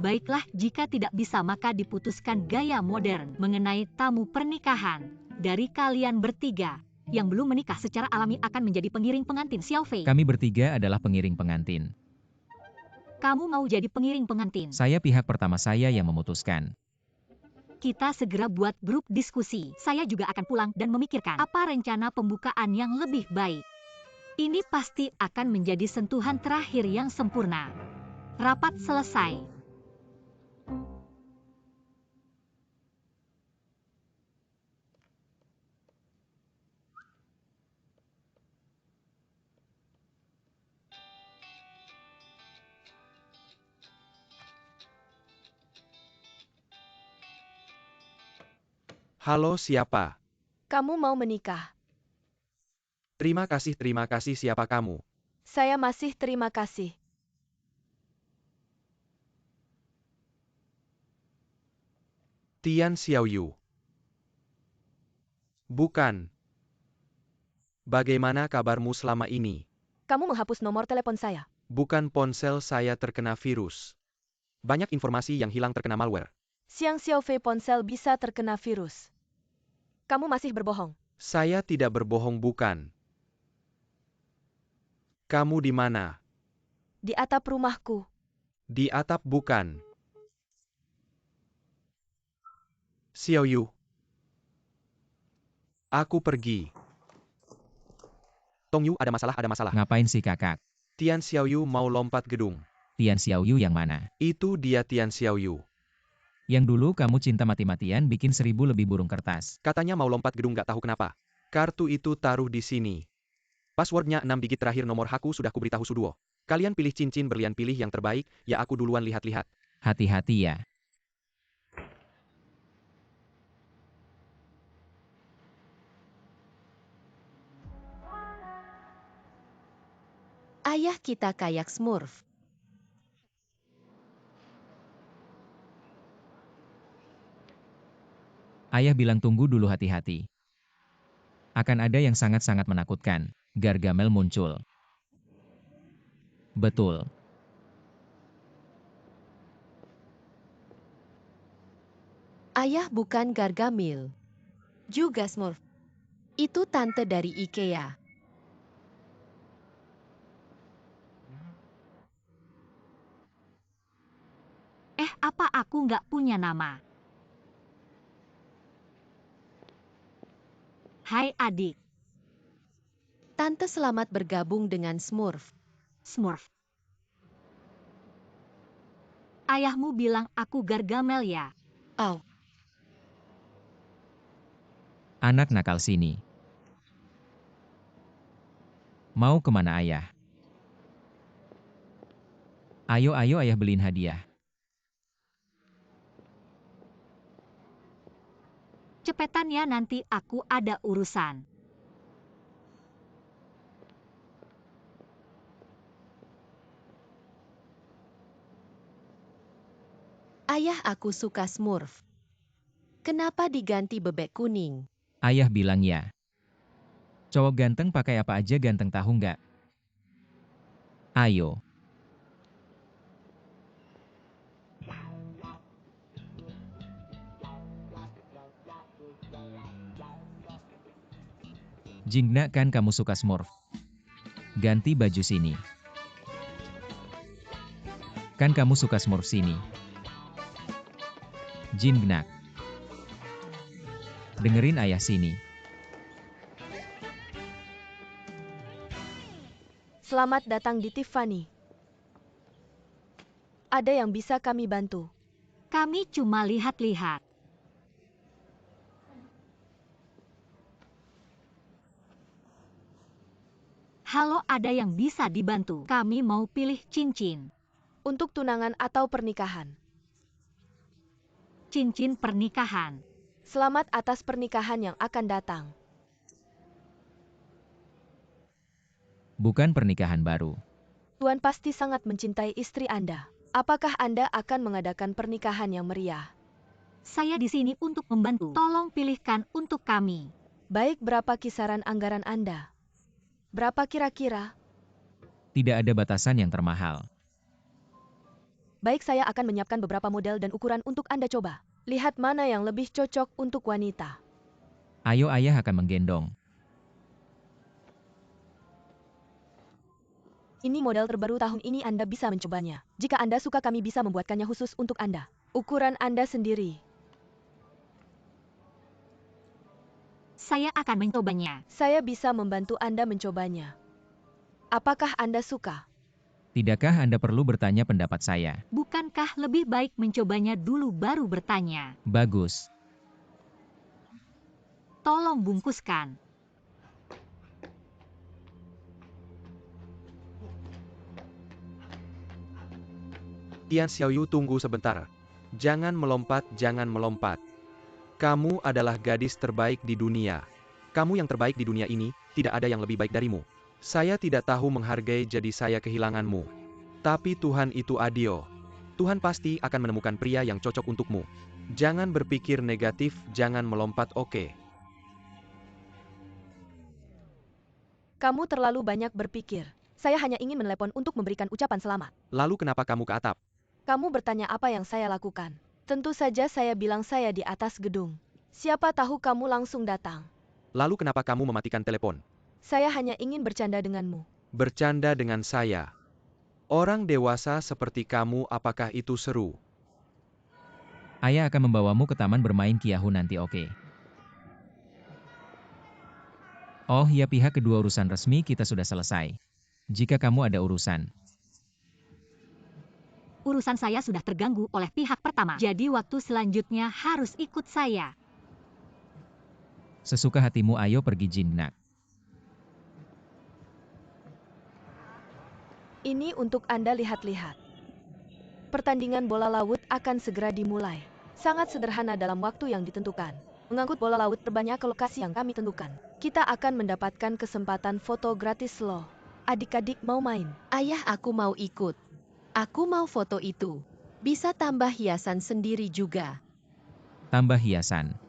Baiklah, jika tidak bisa maka diputuskan gaya modern mengenai tamu pernikahan. Dari kalian bertiga, yang belum menikah secara alami akan menjadi pengiring pengantin Xiaofei. Kami bertiga adalah pengiring pengantin. Kamu mau jadi pengiring pengantin? Saya pihak pertama, saya yang memutuskan. Kita segera buat grup diskusi. Saya juga akan pulang dan memikirkan apa rencana pembukaan yang lebih baik. Ini pasti akan menjadi sentuhan terakhir yang sempurna. Rapat selesai. Halo siapa? Kamu mau menikah? Terima kasih siapa kamu? Saya masih terima kasih. Tian Xiaoyu. Bukan. Bagaimana kabarmu selama ini? Kamu menghapus nomor telepon saya. Bukan ponsel saya terkena virus. Banyak informasi yang hilang terkena malware. Xiang Xiaofei ponsel bisa terkena virus. Kamu masih berbohong. Saya tidak berbohong, bukan. Kamu di mana? Di atap rumahku. Di atap bukan. Xiaoyu. Aku pergi. Tongyu, ada masalah. Ngapain sih kakak? Tian Xiaoyu mau lompat gedung. Tian Xiaoyu yang mana? Itu dia Tian Xiaoyu. Yang dulu kamu cinta mati-matian bikin 1000 lebih burung kertas. Katanya mau lompat gedung, gak tahu kenapa. Kartu itu taruh di sini. Passwordnya 6 digit terakhir nomor Haku sudah kuberitahu Suduo. Kalian pilih cincin berlian pilih yang terbaik, ya aku duluan lihat-lihat. Hati-hati ya. Ayah kita kayak Smurf. Ayah bilang tunggu dulu hati-hati. Akan ada yang sangat-sangat menakutkan. Gargamel muncul. Betul. Ayah bukan Gargamel. Juga Smurf. Itu tante dari IKEA. Apa aku nggak punya nama? Hai adik, Tante selamat bergabung dengan Smurf. Smurf. Ayahmu bilang aku Gargamel ya? Oh, Anak nakal sini. Mau kemana ayah? Ayo ayah beliin hadiah. Cepetan ya nanti aku ada urusan. ayah aku suka Smurf. Kenapa diganti bebek kuning? Ayah bilang ya. Cowok ganteng pakai apa aja ganteng tahu nggak? Ayo. Jingna kan kamu suka Smurf. Ganti baju sini. Kan kamu suka Smurf sini. Jingnak. Dengerin ayah sini. Selamat datang di Tiffany. Ada yang bisa kami bantu? Kami cuma lihat-lihat. Halo, ada yang bisa dibantu? Kami mau pilih cincin. Untuk tunangan atau pernikahan? Cincin pernikahan. Selamat atas pernikahan yang akan datang. Bukan pernikahan baru. Tuan pasti sangat mencintai istri Anda. Apakah Anda akan mengadakan pernikahan yang meriah? Saya di sini untuk membantu. Tolong pilihkan untuk kami. Baik, berapa kisaran anggaran Anda? Berapa kira-kira? Tidak ada batasan yang termahal. Baik, saya akan menyiapkan beberapa model dan ukuran untuk Anda coba. Lihat mana yang lebih cocok untuk wanita. Ayo ayah akan menggendong. Ini model terbaru tahun ini, Anda bisa mencobanya. Jika Anda suka, kami bisa membuatkannya khusus untuk Anda. Ukuran Anda sendiri. Saya akan mencobanya. Saya bisa membantu Anda mencobanya. Apakah Anda suka? Tidakkah Anda perlu bertanya pendapat saya? Bukankah lebih baik mencobanya dulu baru bertanya? Bagus. Tolong bungkuskan. Tian Xiaoyu, tunggu sebentar. Jangan melompat, jangan melompat. Kamu adalah gadis terbaik di dunia. Kamu yang terbaik di dunia ini, tidak ada yang lebih baik darimu. Saya tidak tahu menghargai, jadi saya kehilanganmu. Tapi Tuhan itu adil. Tuhan pasti akan menemukan pria yang cocok untukmu. Jangan berpikir negatif, jangan melompat, oke? Kamu terlalu banyak berpikir. Saya hanya ingin menelepon untuk memberikan ucapan selamat. Lalu kenapa kamu ke atap? Kamu bertanya apa yang saya lakukan. Tentu saja saya bilang saya di atas gedung. Siapa tahu kamu langsung datang. Lalu kenapa kamu mematikan telepon? Saya hanya ingin bercanda denganmu. Bercanda dengan saya. Orang dewasa seperti kamu, apakah itu seru? Ayah akan membawamu ke taman bermain Kiahu nanti, oke? Oh ya, pihak kedua urusan resmi kita sudah selesai. Jika kamu ada urusan, Urusan saya sudah terganggu oleh pihak pertama. Jadi waktu selanjutnya harus ikut saya. Sesuka hatimu, ayo pergi Jingnak. Ini untuk Anda lihat-lihat. Pertandingan bola laut akan segera dimulai. Sangat sederhana dalam waktu yang ditentukan. Mengangkut bola laut terbanyak ke lokasi yang kami tentukan. Kita akan mendapatkan kesempatan foto gratis loh. Adik-adik mau main? Ayah, aku mau ikut. Aku mau foto itu. Bisa tambah hiasan sendiri juga. Tambah hiasan.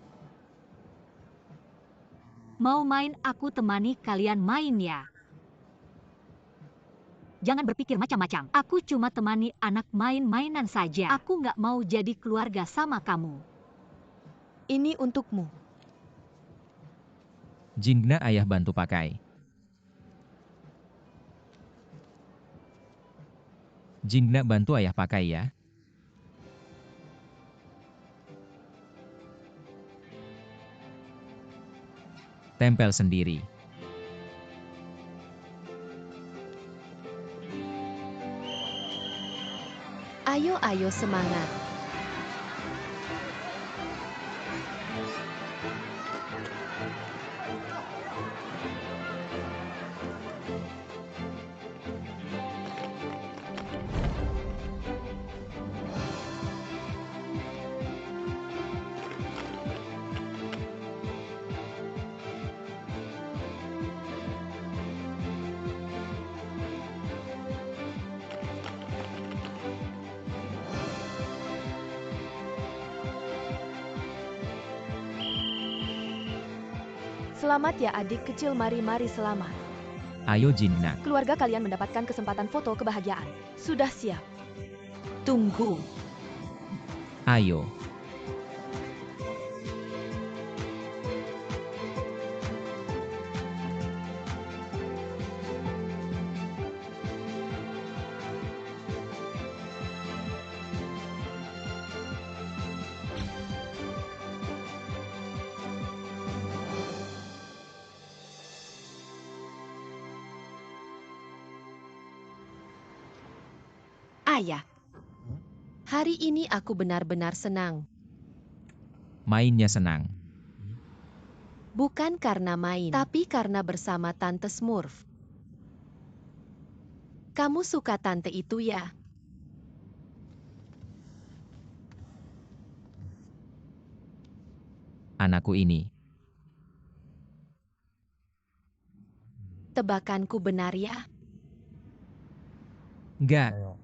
Mau main, aku temani kalian main ya. Jangan berpikir macam-macam. Aku cuma temani anak main-mainan saja. Aku nggak mau jadi keluarga sama kamu. Ini untukmu. Jingna, ayah bantu pakai. Jingna, bantu ayah pakai ya. Tempel sendiri. Ayo, ayo semangat. Selamat ya adik kecil, mari selamat. Ayo Jingna. Keluarga kalian mendapatkan kesempatan foto kebahagiaan. Sudah siap? Tunggu. Ayo. Ayah, hari ini aku benar-benar senang. Mainnya senang. Bukan karena main, tapi karena bersama Tante Smurf. Kamu suka tante itu ya? Anakku ini. Tebakanku benar ya? Enggak.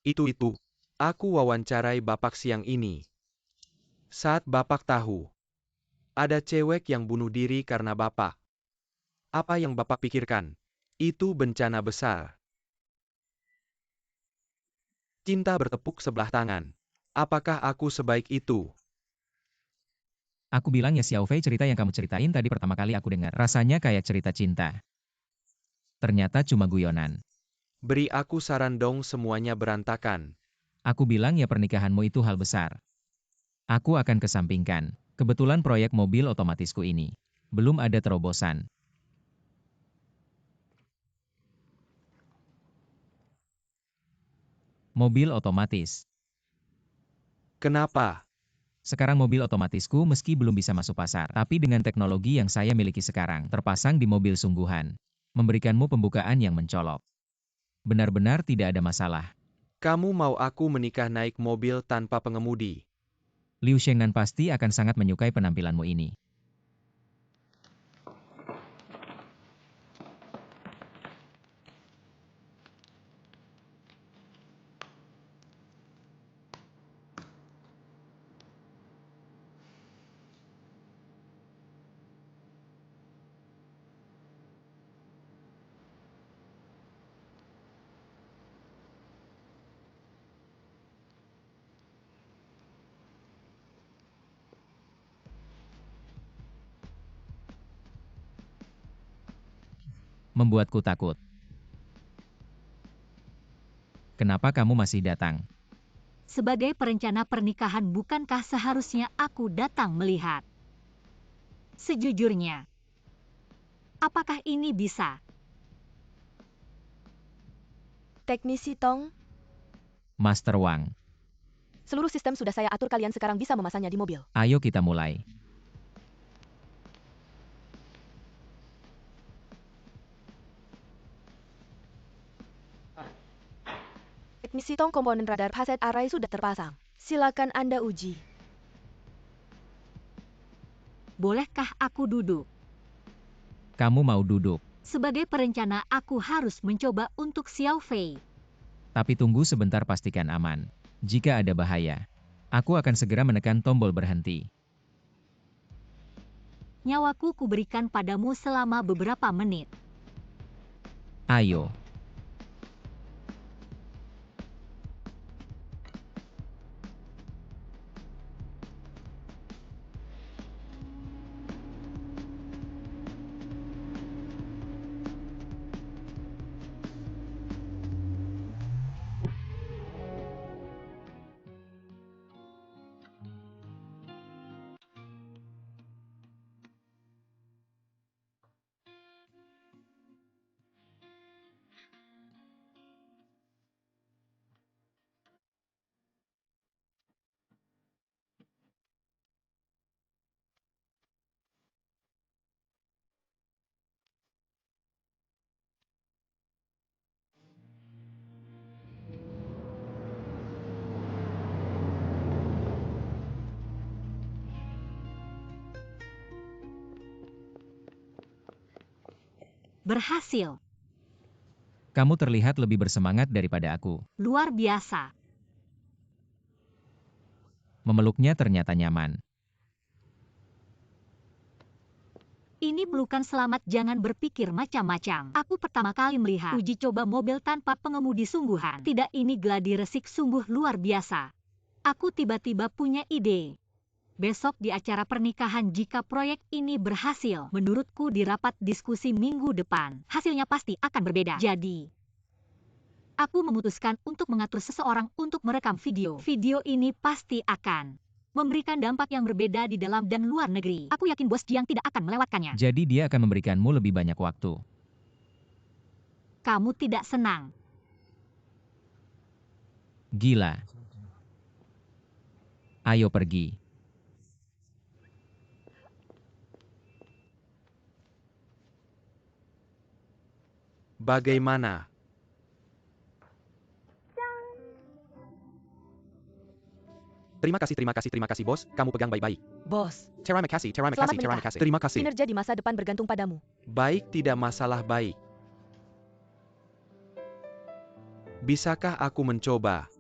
Itu. Aku wawancarai Bapak siang ini. Saat Bapak tahu, ada cewek yang bunuh diri karena Bapak. Apa yang Bapak pikirkan? Itu bencana besar. Cinta bertepuk sebelah tangan. Apakah aku sebaik itu? Aku bilang ya Xiaofei, cerita yang kamu ceritain tadi pertama kali aku dengar. Rasanya kayak cerita cinta. Ternyata cuma guyonan. Beri aku saran dong, semuanya berantakan. Aku bilang ya pernikahanmu itu hal besar. Aku akan kesampingkan. Kebetulan proyek mobil otomatisku ini. Belum ada terobosan. Mobil otomatis. Kenapa? Sekarang mobil otomatisku meski belum bisa masuk pasar, tapi dengan teknologi yang saya miliki sekarang, terpasang di mobil sungguhan. Memberikanmu pembukaan yang mencolok. Benar-benar tidak ada masalah. Kamu mau aku menikah naik mobil tanpa pengemudi? Liu Shengnan pasti akan sangat menyukai penampilanmu ini. Membuatku takut. Kenapa kamu masih datang? Sebagai perencana pernikahan, bukankah seharusnya aku datang melihat? Sejujurnya, apakah ini bisa? Teknisi Tong, Master Wang. Seluruh sistem sudah saya atur, kalian sekarang bisa memasangnya di mobil. Ayo kita mulai. Teknisi tong komponen radar Haset Array sudah terpasang. Silakan Anda uji. Bolehkah aku duduk? Kamu mau duduk, Sebagai perencana, aku harus mencoba untuk Xiao Fei. tapi tunggu sebentar, pastikan aman. Jika ada bahaya, aku akan segera menekan tombol berhenti. Nyawaku kuberikan padamu selama beberapa menit. Ayo. Berhasil. Kamu terlihat lebih bersemangat daripada aku. Luar biasa. Memeluknya ternyata nyaman. Ini pelukan selamat, jangan berpikir macam-macam. Aku pertama kali melihat uji coba mobil tanpa pengemudi sungguhan. Tidak, ini gladi resik sungguh luar biasa. Aku tiba-tiba punya ide. Besok di acara pernikahan, jika proyek ini berhasil, menurutku di rapat diskusi minggu depan, hasilnya pasti akan berbeda. Jadi, aku memutuskan untuk mengatur seseorang untuk merekam video. Video ini pasti akan memberikan dampak yang berbeda di dalam dan luar negeri. Aku yakin Bos Jiang tidak akan melewatkannya. Jadi dia akan memberikanmu lebih banyak waktu. Kamu tidak senang. Gila. Ayo pergi. Bagaimana? Terima kasih bos, kamu pegang baik-baik. Bos, Terima kasih. Selamat menikah. Terima kasih. kinerja di masa depan bergantung padamu. Baik, tidak masalah, baik. Bisakah aku mencoba?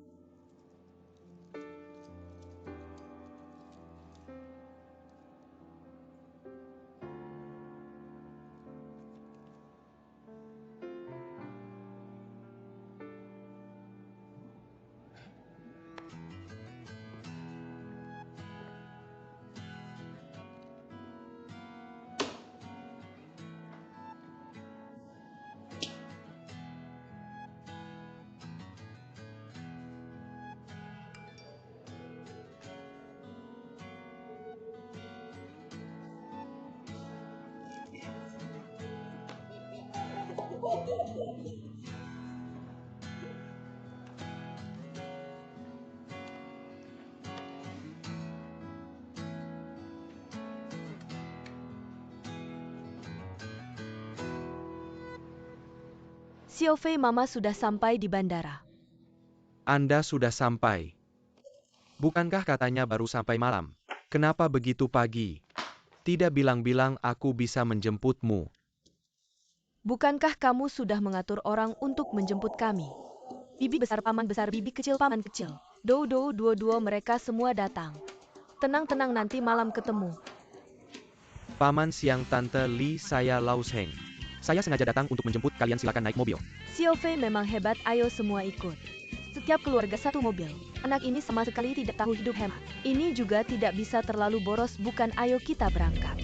Xiao Fei, Mama sudah sampai di bandara. Anda sudah sampai. Bukankah katanya baru sampai malam? Kenapa begitu pagi? Tidak bilang-bilang aku bisa menjemputmu. Bukankah kamu sudah mengatur orang untuk menjemput kami? Bibi besar, paman besar, bibi kecil, paman kecil. Dua-dua mereka semua datang. Tenang-tenang, nanti malam ketemu. Paman siang Tante Li, saya Lao Sheng. Saya sengaja datang untuk menjemput kalian, silakan naik mobil. Xiao Fei memang hebat, ayo semua ikut. Setiap keluarga satu mobil. Anak ini sama sekali tidak tahu hidup hemat. Ini juga tidak bisa terlalu boros, bukan? Ayo kita berangkat.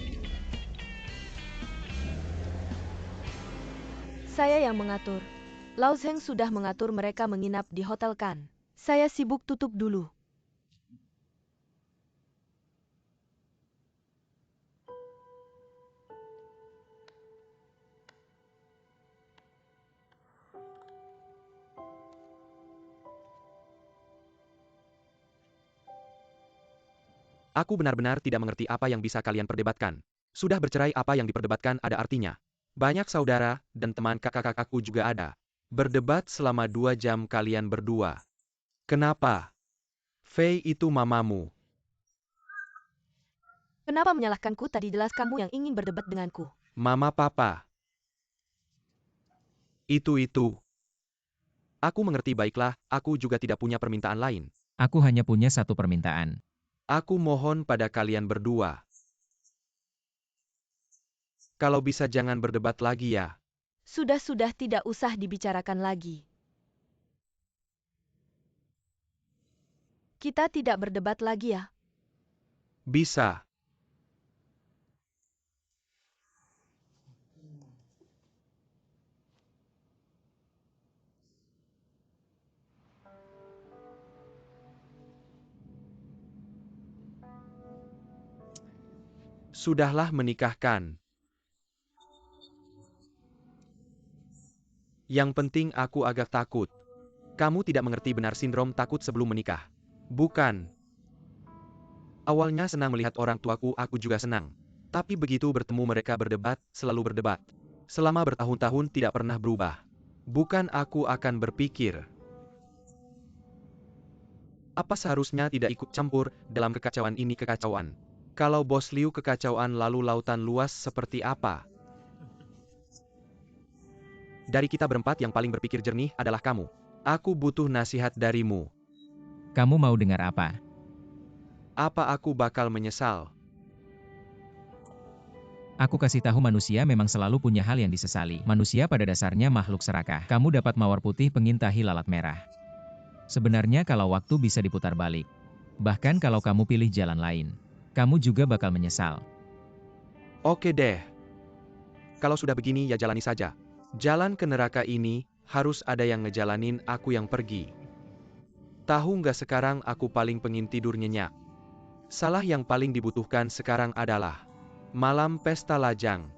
Saya yang mengatur. Lao Zheng sudah mengatur mereka menginap di hotel Kan. Saya sibuk tutup dulu. Aku benar-benar tidak mengerti apa yang bisa kalian perdebatkan. Sudah bercerai apa yang diperdebatkan ada artinya. Banyak saudara dan teman kakak-kakakku juga ada. Berdebat selama 2 jam kalian berdua. Kenapa? Fei itu mamamu. Kenapa menyalahkanku tadi? Jelas kamu yang ingin berdebat denganku. Mama papa. Itu. Aku mengerti baiklah, aku juga tidak punya permintaan lain. Aku hanya punya satu permintaan. Aku mohon pada kalian berdua. Kalau bisa jangan berdebat lagi ya. Sudah tidak usah dibicarakan lagi. Kita tidak berdebat lagi ya. Bisa. Sudahlah menikahkan. Yang penting aku agak takut. Kamu tidak mengerti benar sindrom takut sebelum menikah. Bukan. Awalnya senang melihat orang tuaku, aku juga senang. Tapi begitu bertemu mereka berdebat, selalu berdebat. Selama bertahun-tahun tidak pernah berubah. Bukan aku akan berpikir. Apa seharusnya tidak ikut campur dalam kekacauan ini kekacauan? Kalau Bos Liu kekacauan lalu lautan luas seperti apa? Dari kita berempat yang paling berpikir jernih adalah kamu. Aku butuh nasihat darimu. Kamu mau dengar apa? Apa aku bakal menyesal? Aku kasih tahu manusia memang selalu punya hal yang disesali. Manusia pada dasarnya makhluk serakah. Kamu dapat mawar putih pengintahi lalat merah. Sebenarnya kalau waktu bisa diputar balik. Bahkan kalau kamu pilih jalan lain, kamu juga bakal menyesal. Oke deh. Kalau sudah begini ya jalani saja. Jalan ke neraka ini, harus ada yang ngejalanin aku yang pergi. Tahu nggak sekarang aku paling pengin tidur nyenyak. Salah yang paling dibutuhkan sekarang adalah malam pesta lajang.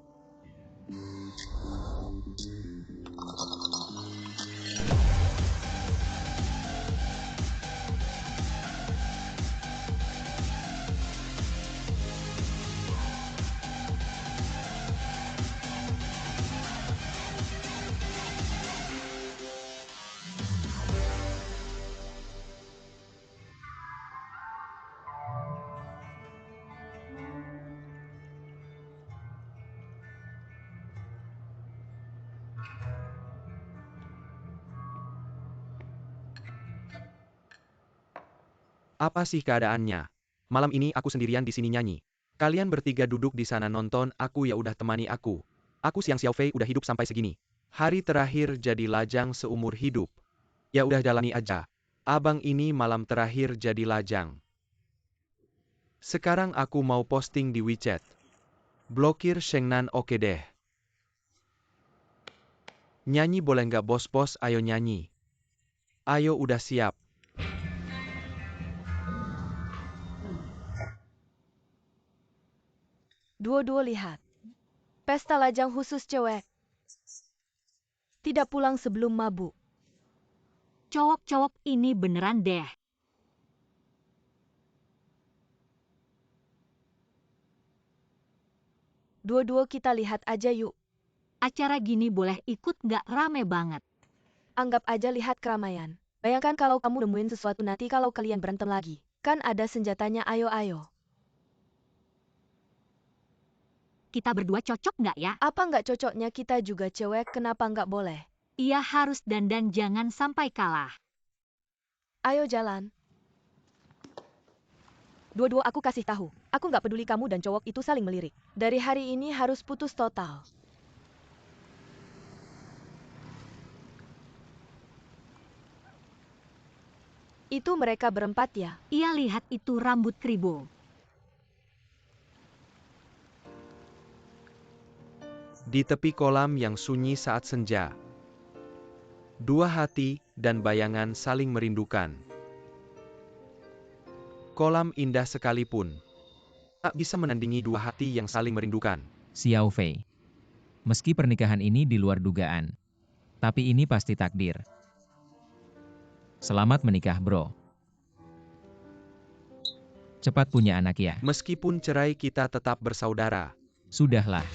Apa sih keadaannya? Malam ini aku sendirian di sini nyanyi. Kalian bertiga duduk di sana nonton, aku ya udah temani aku. Aku siang Xiao Fei udah hidup sampai segini. Hari terakhir jadi lajang seumur hidup. Ya udah jalani aja. Abang ini malam terakhir jadi lajang. Sekarang aku mau posting di WeChat. Blokir Shengnan oke deh. Nyanyi boleh nggak bos-bos, ayo nyanyi. Ayo udah siap. Dua lihat. Pesta lajang khusus cewek. Tidak pulang sebelum mabuk. Cowok-cowok ini beneran deh. Dua kita lihat aja yuk. Acara gini boleh ikut nggak? Rame banget. Anggap aja lihat keramaian. Bayangkan kalau kamu nemuin sesuatu nanti kalau kalian berantem lagi. Kan ada senjatanya, ayo. Kita berdua cocok nggak ya? Apa nggak cocoknya kita juga cewek, kenapa nggak boleh? Ia harus dandan, jangan sampai kalah. Ayo jalan. Dua aku kasih tahu. Aku nggak peduli kamu dan cowok itu saling melirik. Dari hari ini harus putus total. Itu mereka berempat ya? Ia lihat itu rambut kribo. Di tepi kolam yang sunyi saat senja. Dua hati dan bayangan saling merindukan. Kolam indah sekalipun tak bisa menandingi dua hati yang saling merindukan. Xiao Fei. Meski pernikahan ini di luar dugaan, tapi ini pasti takdir. Selamat menikah, bro. Cepat punya anak ya. Meskipun cerai kita tetap bersaudara. Sudahlah.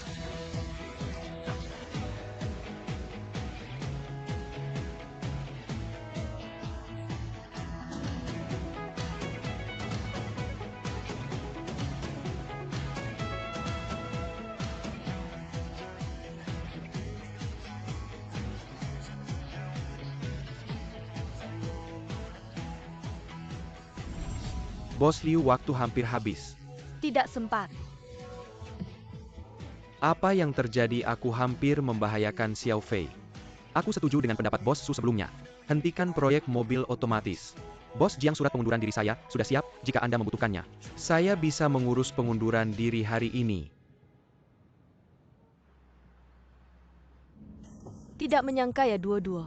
Bos Liu, waktu hampir habis. Tidak sempat. Apa yang terjadi? Aku hampir membahayakan Xiao Fei. Aku setuju dengan pendapat Bos Su sebelumnya. Hentikan proyek mobil otomatis. Bos Jiang, surat pengunduran diri saya sudah siap jika Anda membutuhkannya. Saya bisa mengurus pengunduran diri hari ini. Tidak menyangka ya dua-dua.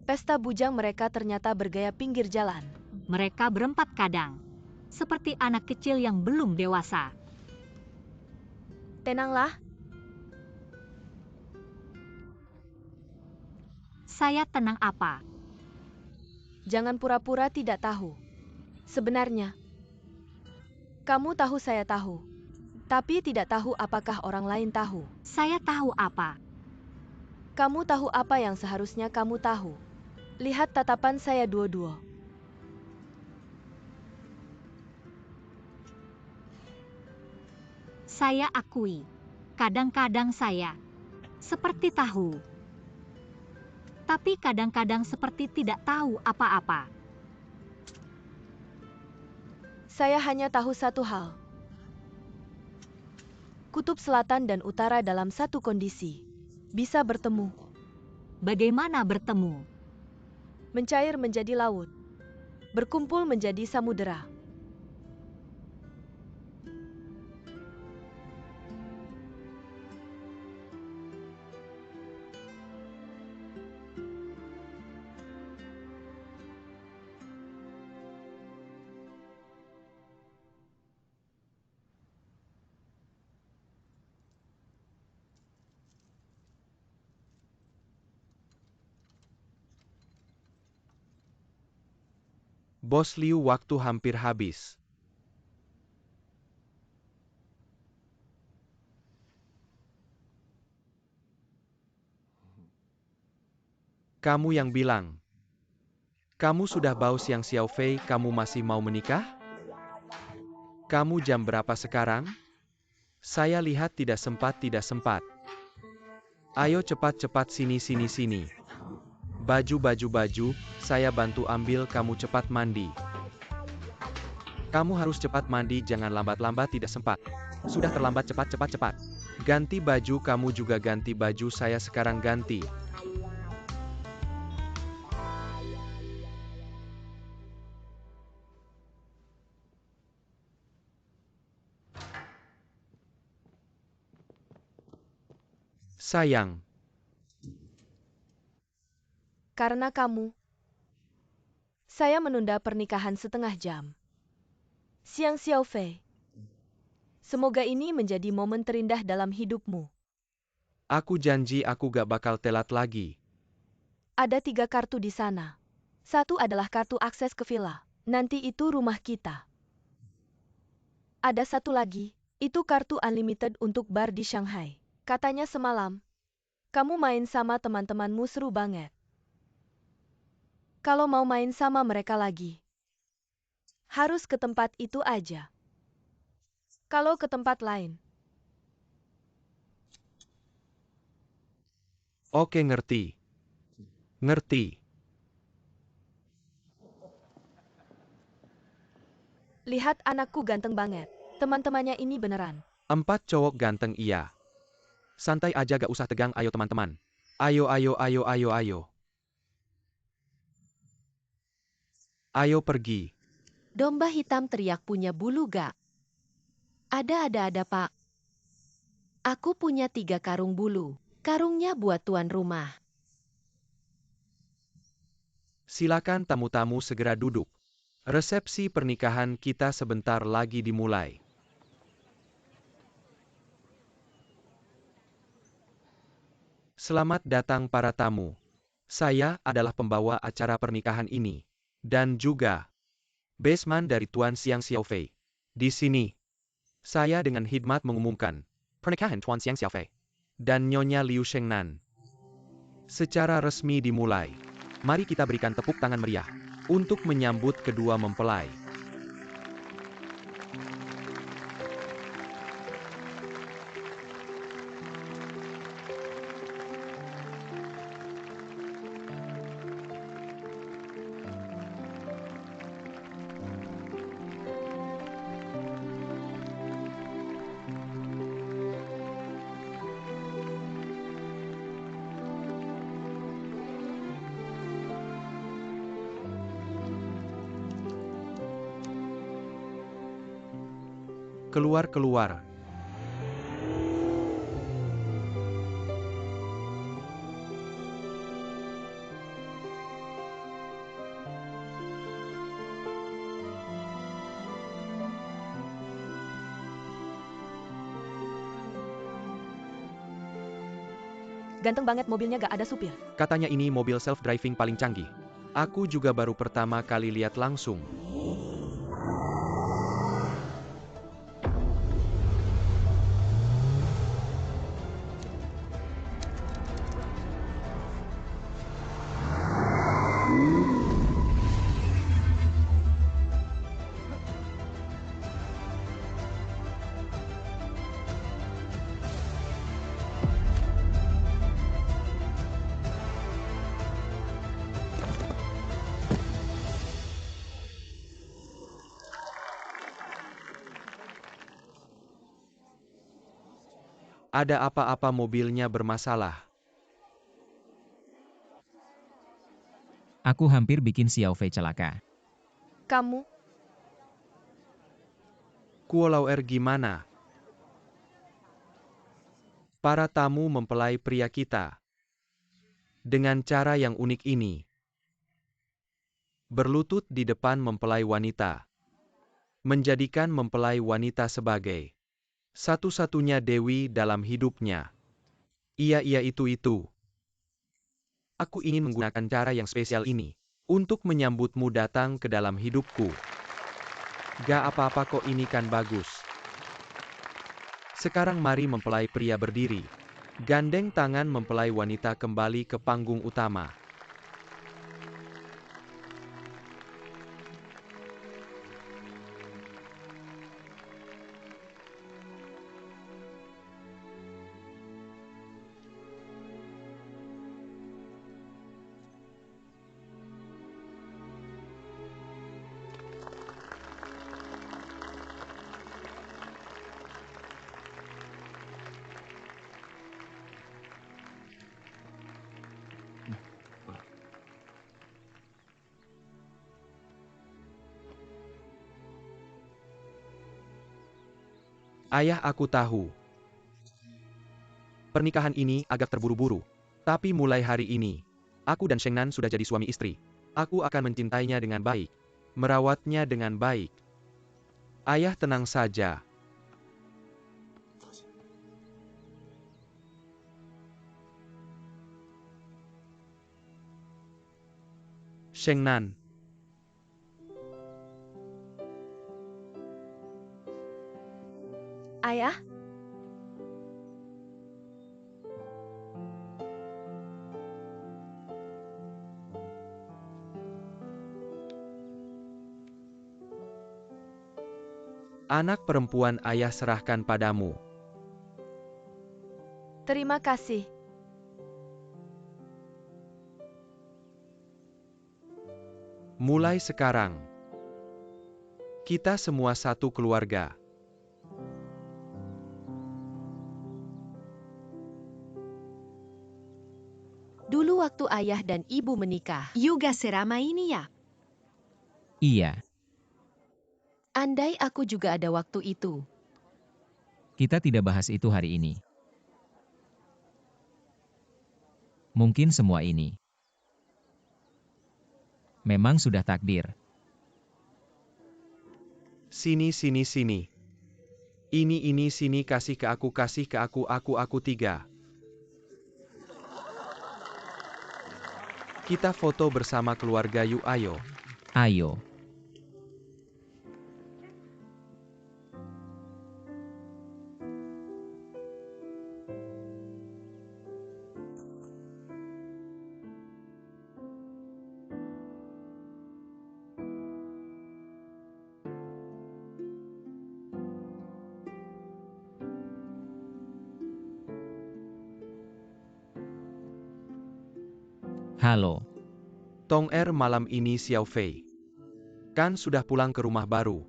Pesta bujang mereka ternyata bergaya pinggir jalan. Mereka berempat kadang, seperti anak kecil yang belum dewasa. Tenanglah, Saya tenang apa? jangan pura-pura tidak tahu. Sebenarnya, kamu tahu saya tahu. Tapi tidak tahu apakah orang lain tahu. Saya tahu apa? Kamu tahu apa yang seharusnya kamu tahu. Lihat tatapan saya dua-dua. Saya akui, kadang-kadang saya seperti tahu. Tapi kadang-kadang seperti tidak tahu apa-apa. Saya hanya tahu satu hal. Kutub selatan dan utara dalam satu kondisi bisa bertemu, Bagaimana bertemu? mencair menjadi laut, berkumpul menjadi samudera. Bos Liu, waktu hampir habis. Kamu yang bilang. Kamu sudah bau siang Xiao Fei, kamu masih mau menikah? Kamu jam berapa sekarang? Saya lihat tidak sempat. Ayo cepat-cepat sini. Baju, saya bantu ambil, kamu cepat mandi. Kamu harus cepat mandi, jangan lambat-lambat, tidak sempat. Sudah terlambat, cepat. Ganti baju, kamu juga ganti baju, saya sekarang ganti. Sayang, Karena kamu, saya menunda pernikahan setengah jam. Siang Xiao Fei. Semoga ini menjadi momen terindah dalam hidupmu. aku janji aku gak bakal telat lagi. Ada 3 kartu di sana. Satu adalah kartu akses ke villa. Nanti itu rumah kita. Ada satu lagi, itu kartu unlimited untuk bar di Shanghai. Katanya semalam, kamu main sama teman-temanmu seru banget. Kalau mau main sama mereka lagi, harus ke tempat itu aja. Kalau ke tempat lain, Oke, ngerti. lihat anakku ganteng banget. Teman-temannya ini beneran. 4 cowok ganteng, iya. Santai aja, gak usah tegang, ayo teman-teman. Ayo. Ayo pergi. Domba hitam teriak, punya bulu gak? Ada Pak. Aku punya 3 karung bulu. Karungnya buat tuan rumah. Silakan tamu-tamu segera duduk. Resepsi pernikahan kita sebentar lagi dimulai. Selamat datang para tamu. Saya adalah pembawa acara pernikahan ini. Dan juga Basement dari Tuan Xiang Xiaofei. Di sini, saya dengan hikmat mengumumkan pernikahan Tuan Xiang Xiaofei dan Nyonya Liu Shengnan secara resmi dimulai. Mari kita berikan tepuk tangan meriah untuk menyambut kedua mempelai. Keluar. Ganteng banget mobilnya, gak ada supir. Katanya ini mobil self-driving paling canggih. Aku juga baru pertama kali lihat langsung. Ada apa-apa mobilnya bermasalah. Aku hampir bikin Xiaofei celaka. Kamu, Kuolau gimana? Para tamu mempelai pria kita. Dengan cara yang unik ini. Berlutut di depan mempelai wanita. Menjadikan mempelai wanita sebagai satu-satunya dewi dalam hidupnya. Iya itu. Aku ingin menggunakan cara yang spesial ini untuk menyambutmu datang ke dalam hidupku. Gak apa-apa kok, ini kan bagus. Sekarang mari mempelai pria berdiri. Gandeng tangan mempelai wanita kembali ke panggung utama. Ayah, aku tahu. Pernikahan ini agak terburu-buru. Tapi mulai hari ini, aku dan Shengnan sudah jadi suami istri. Aku akan mencintainya dengan baik. Merawatnya dengan baik. Ayah tenang saja. Shengnan. ayah, Anak perempuan ayah serahkan padamu. terima kasih. Mulai sekarang, kita semua satu keluarga. Dulu waktu ayah dan ibu menikah, juga seramai ini ya? Iya, Andai aku juga ada waktu itu. kita tidak bahas itu hari ini. Mungkin semua ini memang sudah takdir. Sini. Ini sini, kasih ke aku, aku 3. Kita foto bersama keluarga yuk, ayo. Ayo, Halo. Tong Er malam ini Xiao Fei. Kan sudah pulang ke rumah baru.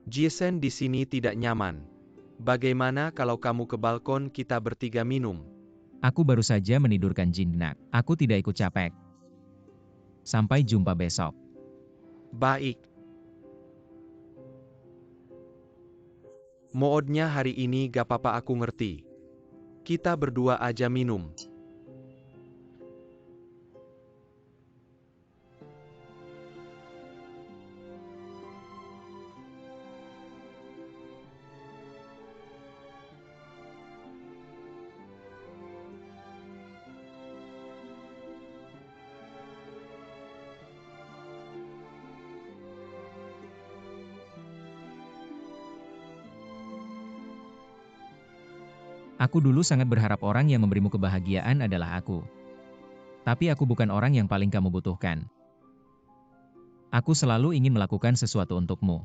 Jason di sini tidak nyaman. Bagaimana kalau kamu ke balkon kita bertiga minum? Aku baru saja menidurkan Jinak. Aku tidak ikut capek. Sampai jumpa besok. Baik. Moodnya hari ini gak apa-apa aku ngerti. Kita berdua aja minum. Aku dulu sangat berharap orang yang memberimu kebahagiaan adalah aku. Tapi aku bukan orang yang paling kamu butuhkan. Aku selalu ingin melakukan sesuatu untukmu.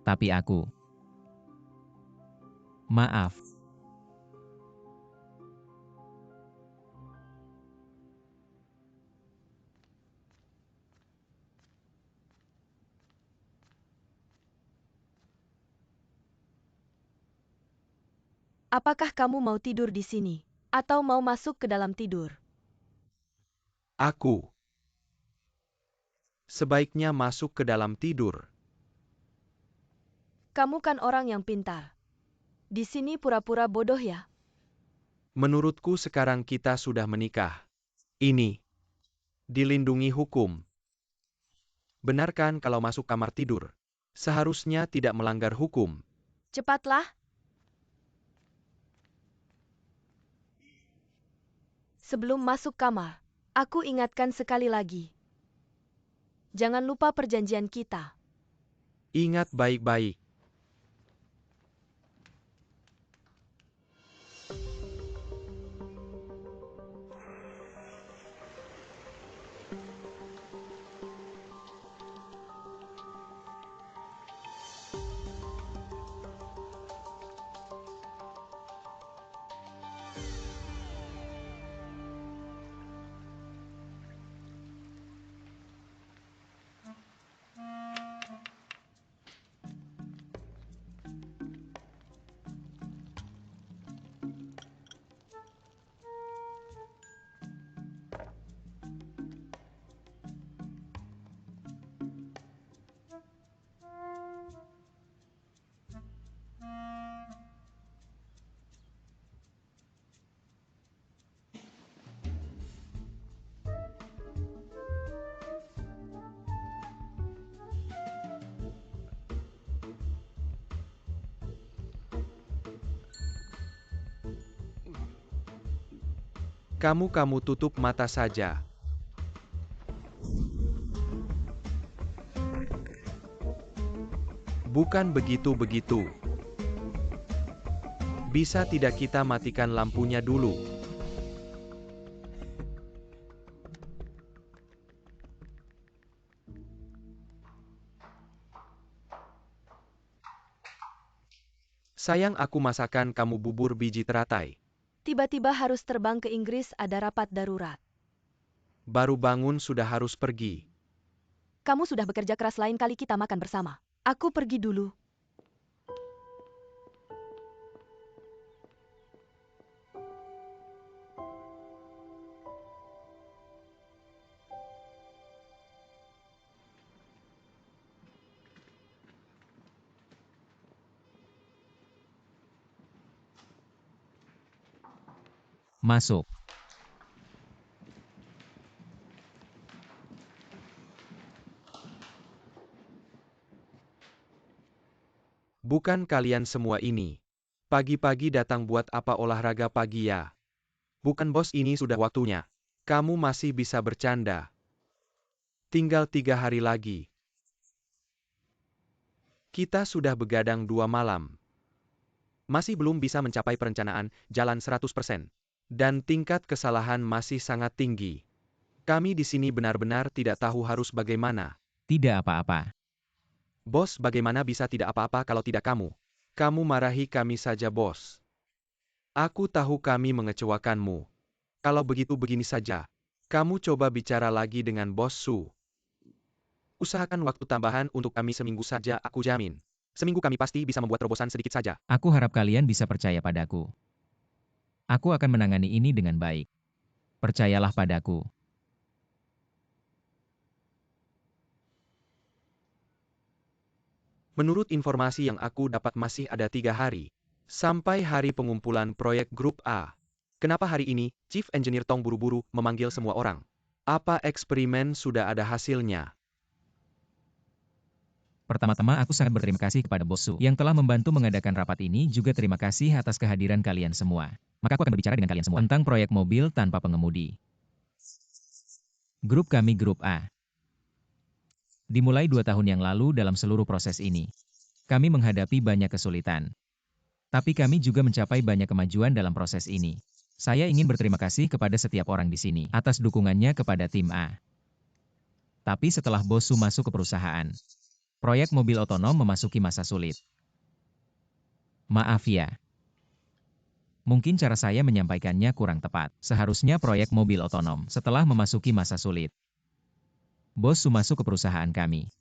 Tapi aku... Maaf. Apakah kamu mau tidur di sini? Atau mau masuk ke dalam tidur? Aku sebaiknya masuk ke dalam tidur. Kamu kan orang yang pintar. Di sini pura-pura bodoh ya? Menurutku sekarang kita sudah menikah. Ini dilindungi hukum. Benar kan kalau masuk kamar tidur? Seharusnya tidak melanggar hukum. Cepatlah. Sebelum masuk kamar, aku ingatkan sekali lagi. Jangan lupa perjanjian kita. Ingat baik-baik. Kamu tutup mata saja. Bukan begitu-begitu. Bisa tidak kita matikan lampunya dulu? Sayang aku masakan kamu bubur biji teratai. Tiba-tiba harus terbang ke Inggris, ada rapat darurat. Baru bangun sudah harus pergi. Kamu sudah bekerja keras, lain kali kita makan bersama. Aku pergi dulu. Masuk. Bukan kalian semua ini. Pagi-pagi datang buat apa olahraga pagi ya? Bukan bos, ini sudah waktunya. Kamu masih bisa bercanda. Tinggal 3 hari lagi. Kita sudah begadang 2 malam. Masih belum bisa mencapai perencanaan jalan 100%. Dan tingkat kesalahan masih sangat tinggi. Kami di sini benar-benar tidak tahu harus bagaimana. Tidak apa-apa. Bos, bagaimana bisa tidak apa-apa kalau tidak kamu? Kamu marahi kami saja, bos. Aku tahu kami mengecewakanmu. Kalau begitu begini saja. Kamu coba bicara lagi dengan Bos Su. Usahakan waktu tambahan untuk kami seminggu saja, aku jamin. Seminggu kami pasti bisa membuat terobosan sedikit saja. Aku harap kalian bisa percaya padaku. Aku akan menangani ini dengan baik. Percayalah padaku. Menurut informasi yang aku dapat masih ada 3 hari. Sampai hari pengumpulan proyek Grup A. Kenapa hari ini, Chief Engineer Tong buru-buru memanggil semua orang? Apa eksperimen sudah ada hasilnya? Pertama-tama aku sangat berterima kasih kepada Bos Su yang telah membantu mengadakan rapat ini, juga terima kasih atas kehadiran kalian semua. Maka aku akan berbicara dengan kalian semua tentang proyek mobil tanpa pengemudi. Grup kami Grup A. Dimulai 2 tahun yang lalu dalam seluruh proses ini. Kami menghadapi banyak kesulitan. Tapi kami juga mencapai banyak kemajuan dalam proses ini. Saya ingin berterima kasih kepada setiap orang di sini atas dukungannya kepada tim A. Tapi setelah Bos Su masuk ke perusahaan, proyek mobil otonom memasuki masa sulit. Maaf ya. Mungkin cara saya menyampaikannya kurang tepat. Seharusnya proyek mobil otonom setelah memasuki masa sulit. Bos Su masuk ke perusahaan kami.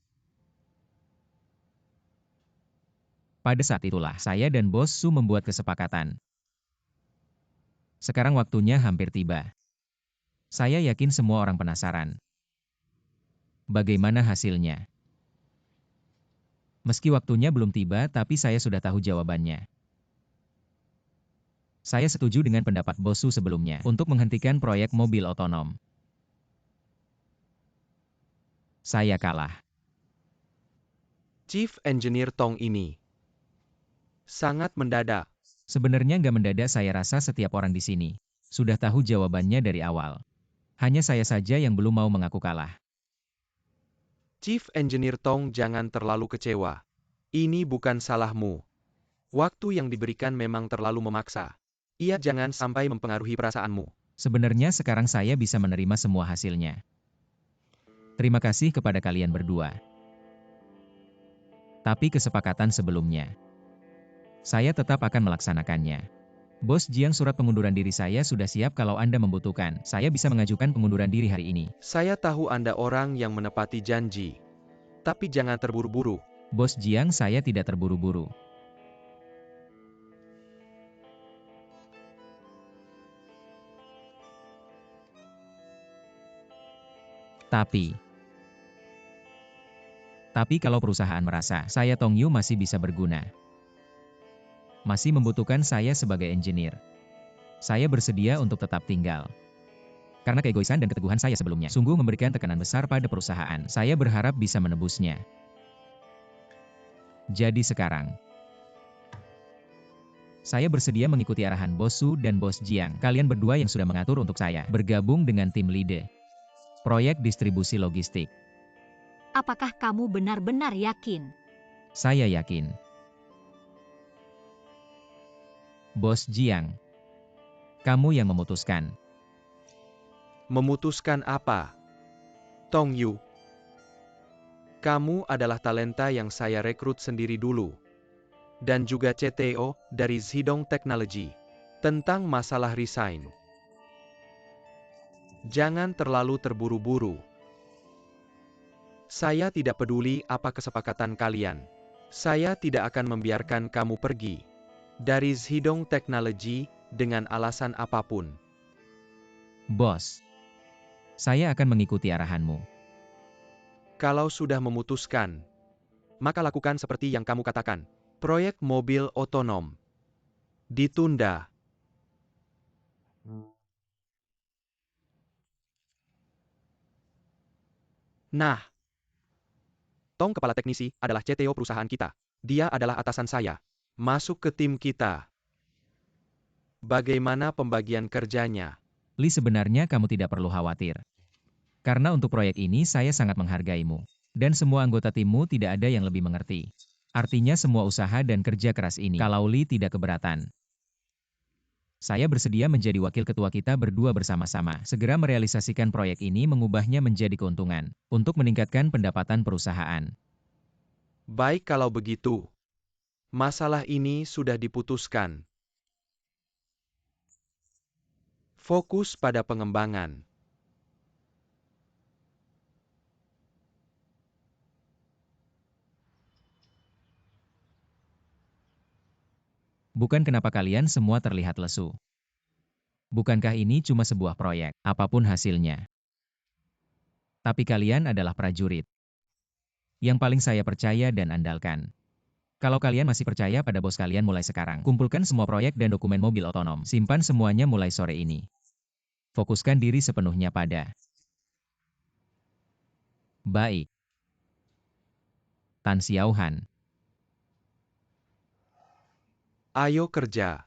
Pada saat itulah saya dan Bos Su membuat kesepakatan. Sekarang waktunya hampir tiba. Saya yakin semua orang penasaran. Bagaimana hasilnya? Meski waktunya belum tiba, tapi saya sudah tahu jawabannya. Saya setuju dengan pendapat Bos Su sebelumnya untuk menghentikan proyek mobil otonom. Saya kalah. Chief Engineer Tong ini sangat mendadak. Sebenarnya nggak mendadak, saya rasa setiap orang di sini sudah tahu jawabannya dari awal. Hanya saya saja yang belum mau mengaku kalah. Chief Engineer Tong, jangan terlalu kecewa. Ini bukan salahmu. Waktu yang diberikan memang terlalu memaksa. Ia jangan sampai mempengaruhi perasaanmu. Sebenarnya sekarang saya bisa menerima semua hasilnya. Terima kasih kepada kalian berdua. Tapi kesepakatan sebelumnya, saya tetap akan melaksanakannya. Bos Jiang, surat pengunduran diri saya sudah siap. Kalau Anda membutuhkan, saya bisa mengajukan pengunduran diri hari ini. Saya tahu Anda orang yang menepati janji. Tapi jangan terburu-buru. Bos Jiang, saya tidak terburu-buru. Tapi kalau perusahaan merasa saya Tong Yu masih bisa berguna, masih membutuhkan saya sebagai engineer, saya bersedia untuk tetap tinggal. Karena keegoisan dan keteguhan saya sebelumnya sungguh memberikan tekanan besar pada perusahaan. Saya berharap bisa menebusnya. Jadi sekarang, saya bersedia mengikuti arahan Bos Su dan Bos Jiang. Kalian berdua yang sudah mengatur untuk saya bergabung dengan tim lead proyek distribusi logistik. Apakah kamu benar-benar yakin? Saya yakin. Bos Jiang, kamu yang memutuskan. Memutuskan apa? Tong Yu, kamu adalah talenta yang saya rekrut sendiri dulu. Dan juga CTO dari Zhidong Technology. Tentang masalah resign. Jangan terlalu terburu-buru. Saya tidak peduli apa kesepakatan kalian. Saya tidak akan membiarkan kamu pergi dari Zhidong Technology dengan alasan apapun. Bos, saya akan mengikuti arahanmu. Kalau sudah memutuskan, maka lakukan seperti yang kamu katakan. Proyek mobil otonom ditunda. Nah, Tong, kepala teknisi, adalah CTO perusahaan kita. Dia adalah atasan saya. Masuk ke tim kita. Bagaimana pembagian kerjanya? Li, sebenarnya kamu tidak perlu khawatir. Karena untuk proyek ini saya sangat menghargaimu. Dan semua anggota timmu tidak ada yang lebih mengerti. Artinya semua usaha dan kerja keras ini, kalau Li tidak keberatan, saya bersedia menjadi wakil ketua. Kita berdua bersama-sama segera merealisasikan proyek ini, mengubahnya menjadi keuntungan untuk meningkatkan pendapatan perusahaan. Baik, kalau begitu. Masalah ini sudah diputuskan. Fokus pada pengembangan. Bukan kenapa kalian semua terlihat lesu. Bukankah ini cuma sebuah proyek, apapun hasilnya. Tapi kalian adalah prajurit yang paling saya percaya dan andalkan. Kalau kalian masih percaya pada bos kalian mulai sekarang, kumpulkan semua proyek dan dokumen mobil otonom. Simpan semuanya mulai sore ini. Fokuskan diri sepenuhnya pada. Baik. Tan Xiaohan. Ayo kerja.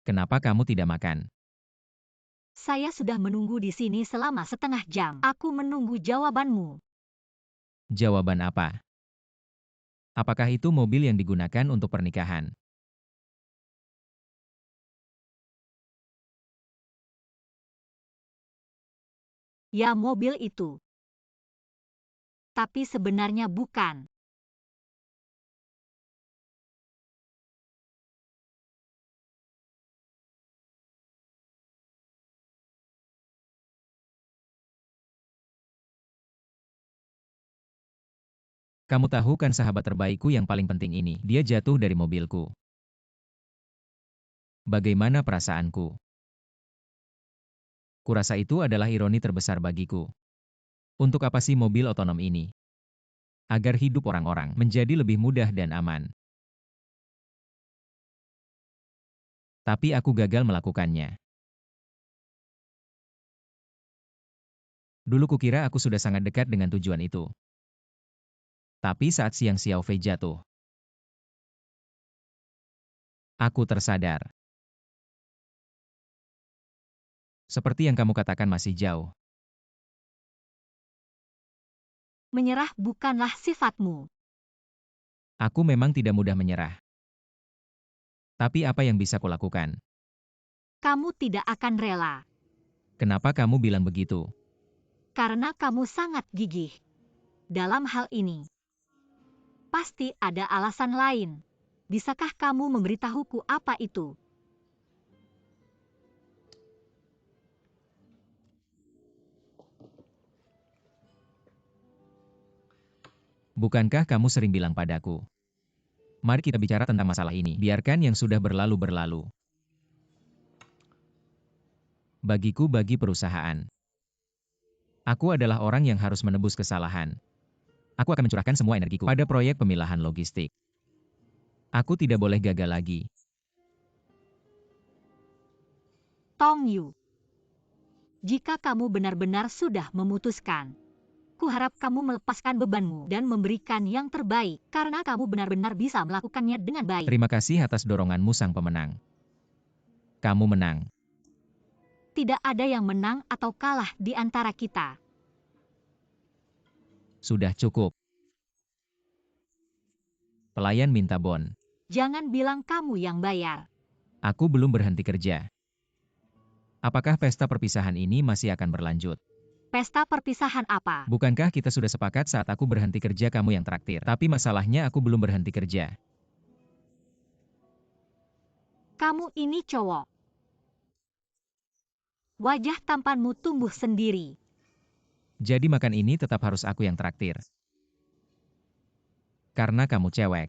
Kenapa kamu tidak makan? Saya sudah menunggu di sini selama setengah jam. Aku menunggu jawabanmu. Jawaban apa? Apakah itu mobil yang digunakan untuk pernikahan? Ya, mobil itu. Tapi sebenarnya bukan. Kamu tahu kan sahabat terbaikku yang paling penting ini, dia jatuh dari mobilku. Bagaimana perasaanku? Kurasa itu adalah ironi terbesar bagiku. Untuk apa sih mobil otonom ini? Agar hidup orang-orang menjadi lebih mudah dan aman. Tapi aku gagal melakukannya. Dulu kukira aku sudah sangat dekat dengan tujuan itu. Tapi saat siang Xiao Fei jatuh, aku tersadar. Seperti yang kamu katakan masih jauh. Menyerah bukanlah sifatmu. Aku memang tidak mudah menyerah. Tapi apa yang bisa kulakukan? Kamu tidak akan rela. Kenapa kamu bilang begitu? Karena kamu sangat gigih. Dalam hal ini, pasti ada alasan lain. Bisakah kamu memberitahuku apa itu? Bukankah kamu sering bilang padaku? Mari kita bicara tentang masalah ini. Biarkan yang sudah berlalu berlalu. Bagiku bagi perusahaan. Aku adalah orang yang harus menebus kesalahan. Aku akan mencurahkan semua energiku pada proyek pemilahan logistik. Aku tidak boleh gagal lagi. Tong Yu, jika kamu benar-benar sudah memutuskan, kuharap kamu melepaskan bebanmu dan memberikan yang terbaik, karena kamu benar-benar bisa melakukannya dengan baik. Terima kasih atas doronganmu sang pemenang. Kamu menang. Tidak ada yang menang atau kalah di antara kita. Sudah cukup. Pelayan minta bon. Jangan bilang kamu yang bayar. Aku belum berhenti kerja. Apakah pesta perpisahan ini masih akan berlanjut? Pesta perpisahan apa? Bukankah kita sudah sepakat saat aku berhenti kerja kamu yang traktir? Tapi masalahnya aku belum berhenti kerja. Kamu ini cowok. Wajah tampanmu tumbuh sendiri. Jadi makan ini tetap harus aku yang traktir. Karena kamu cewek.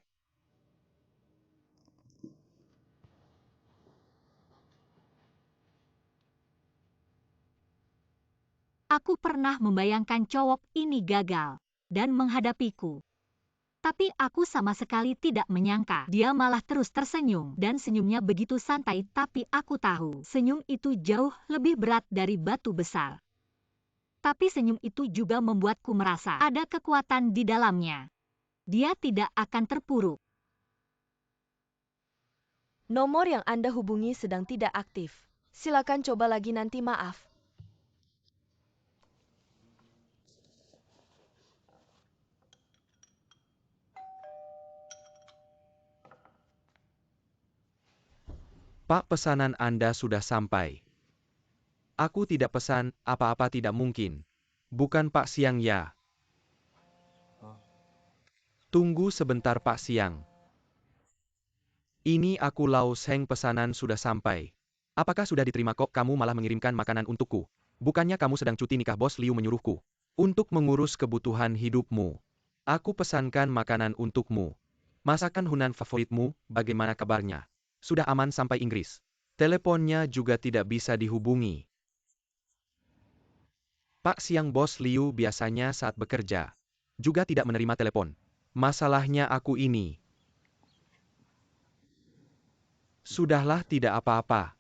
Aku pernah membayangkan cowok ini gagal dan menghadapiku. Tapi aku sama sekali tidak menyangka dia malah terus tersenyum dan senyumnya begitu santai, tapi aku tahu senyum itu jauh lebih berat dari batu besar. Tapi senyum itu juga membuatku merasa ada kekuatan di dalamnya. Dia tidak akan terpuruk. Nomor yang Anda hubungi sedang tidak aktif. Silakan coba lagi nanti, maaf. Pak, pesanan Anda sudah sampai. Aku tidak pesan, apa-apa tidak mungkin. Bukan Pak Siang ya. Tunggu sebentar Pak Siang. Ini aku Lau Seng, pesanan sudah sampai. Apakah sudah diterima kok, kamu malah mengirimkan makanan untukku? Bukannya kamu sedang cuti nikah? Bos Liu menyuruhku untuk mengurus kebutuhan hidupmu. Aku pesankan makanan untukmu. Masakan Hunan favoritmu, bagaimana kabarnya? Sudah aman sampai Inggris? Teleponnya juga tidak bisa dihubungi. Pak Siang, Bos Liu biasanya saat bekerja juga tidak menerima telepon. Masalahnya aku ini. Sudahlah, tidak apa-apa.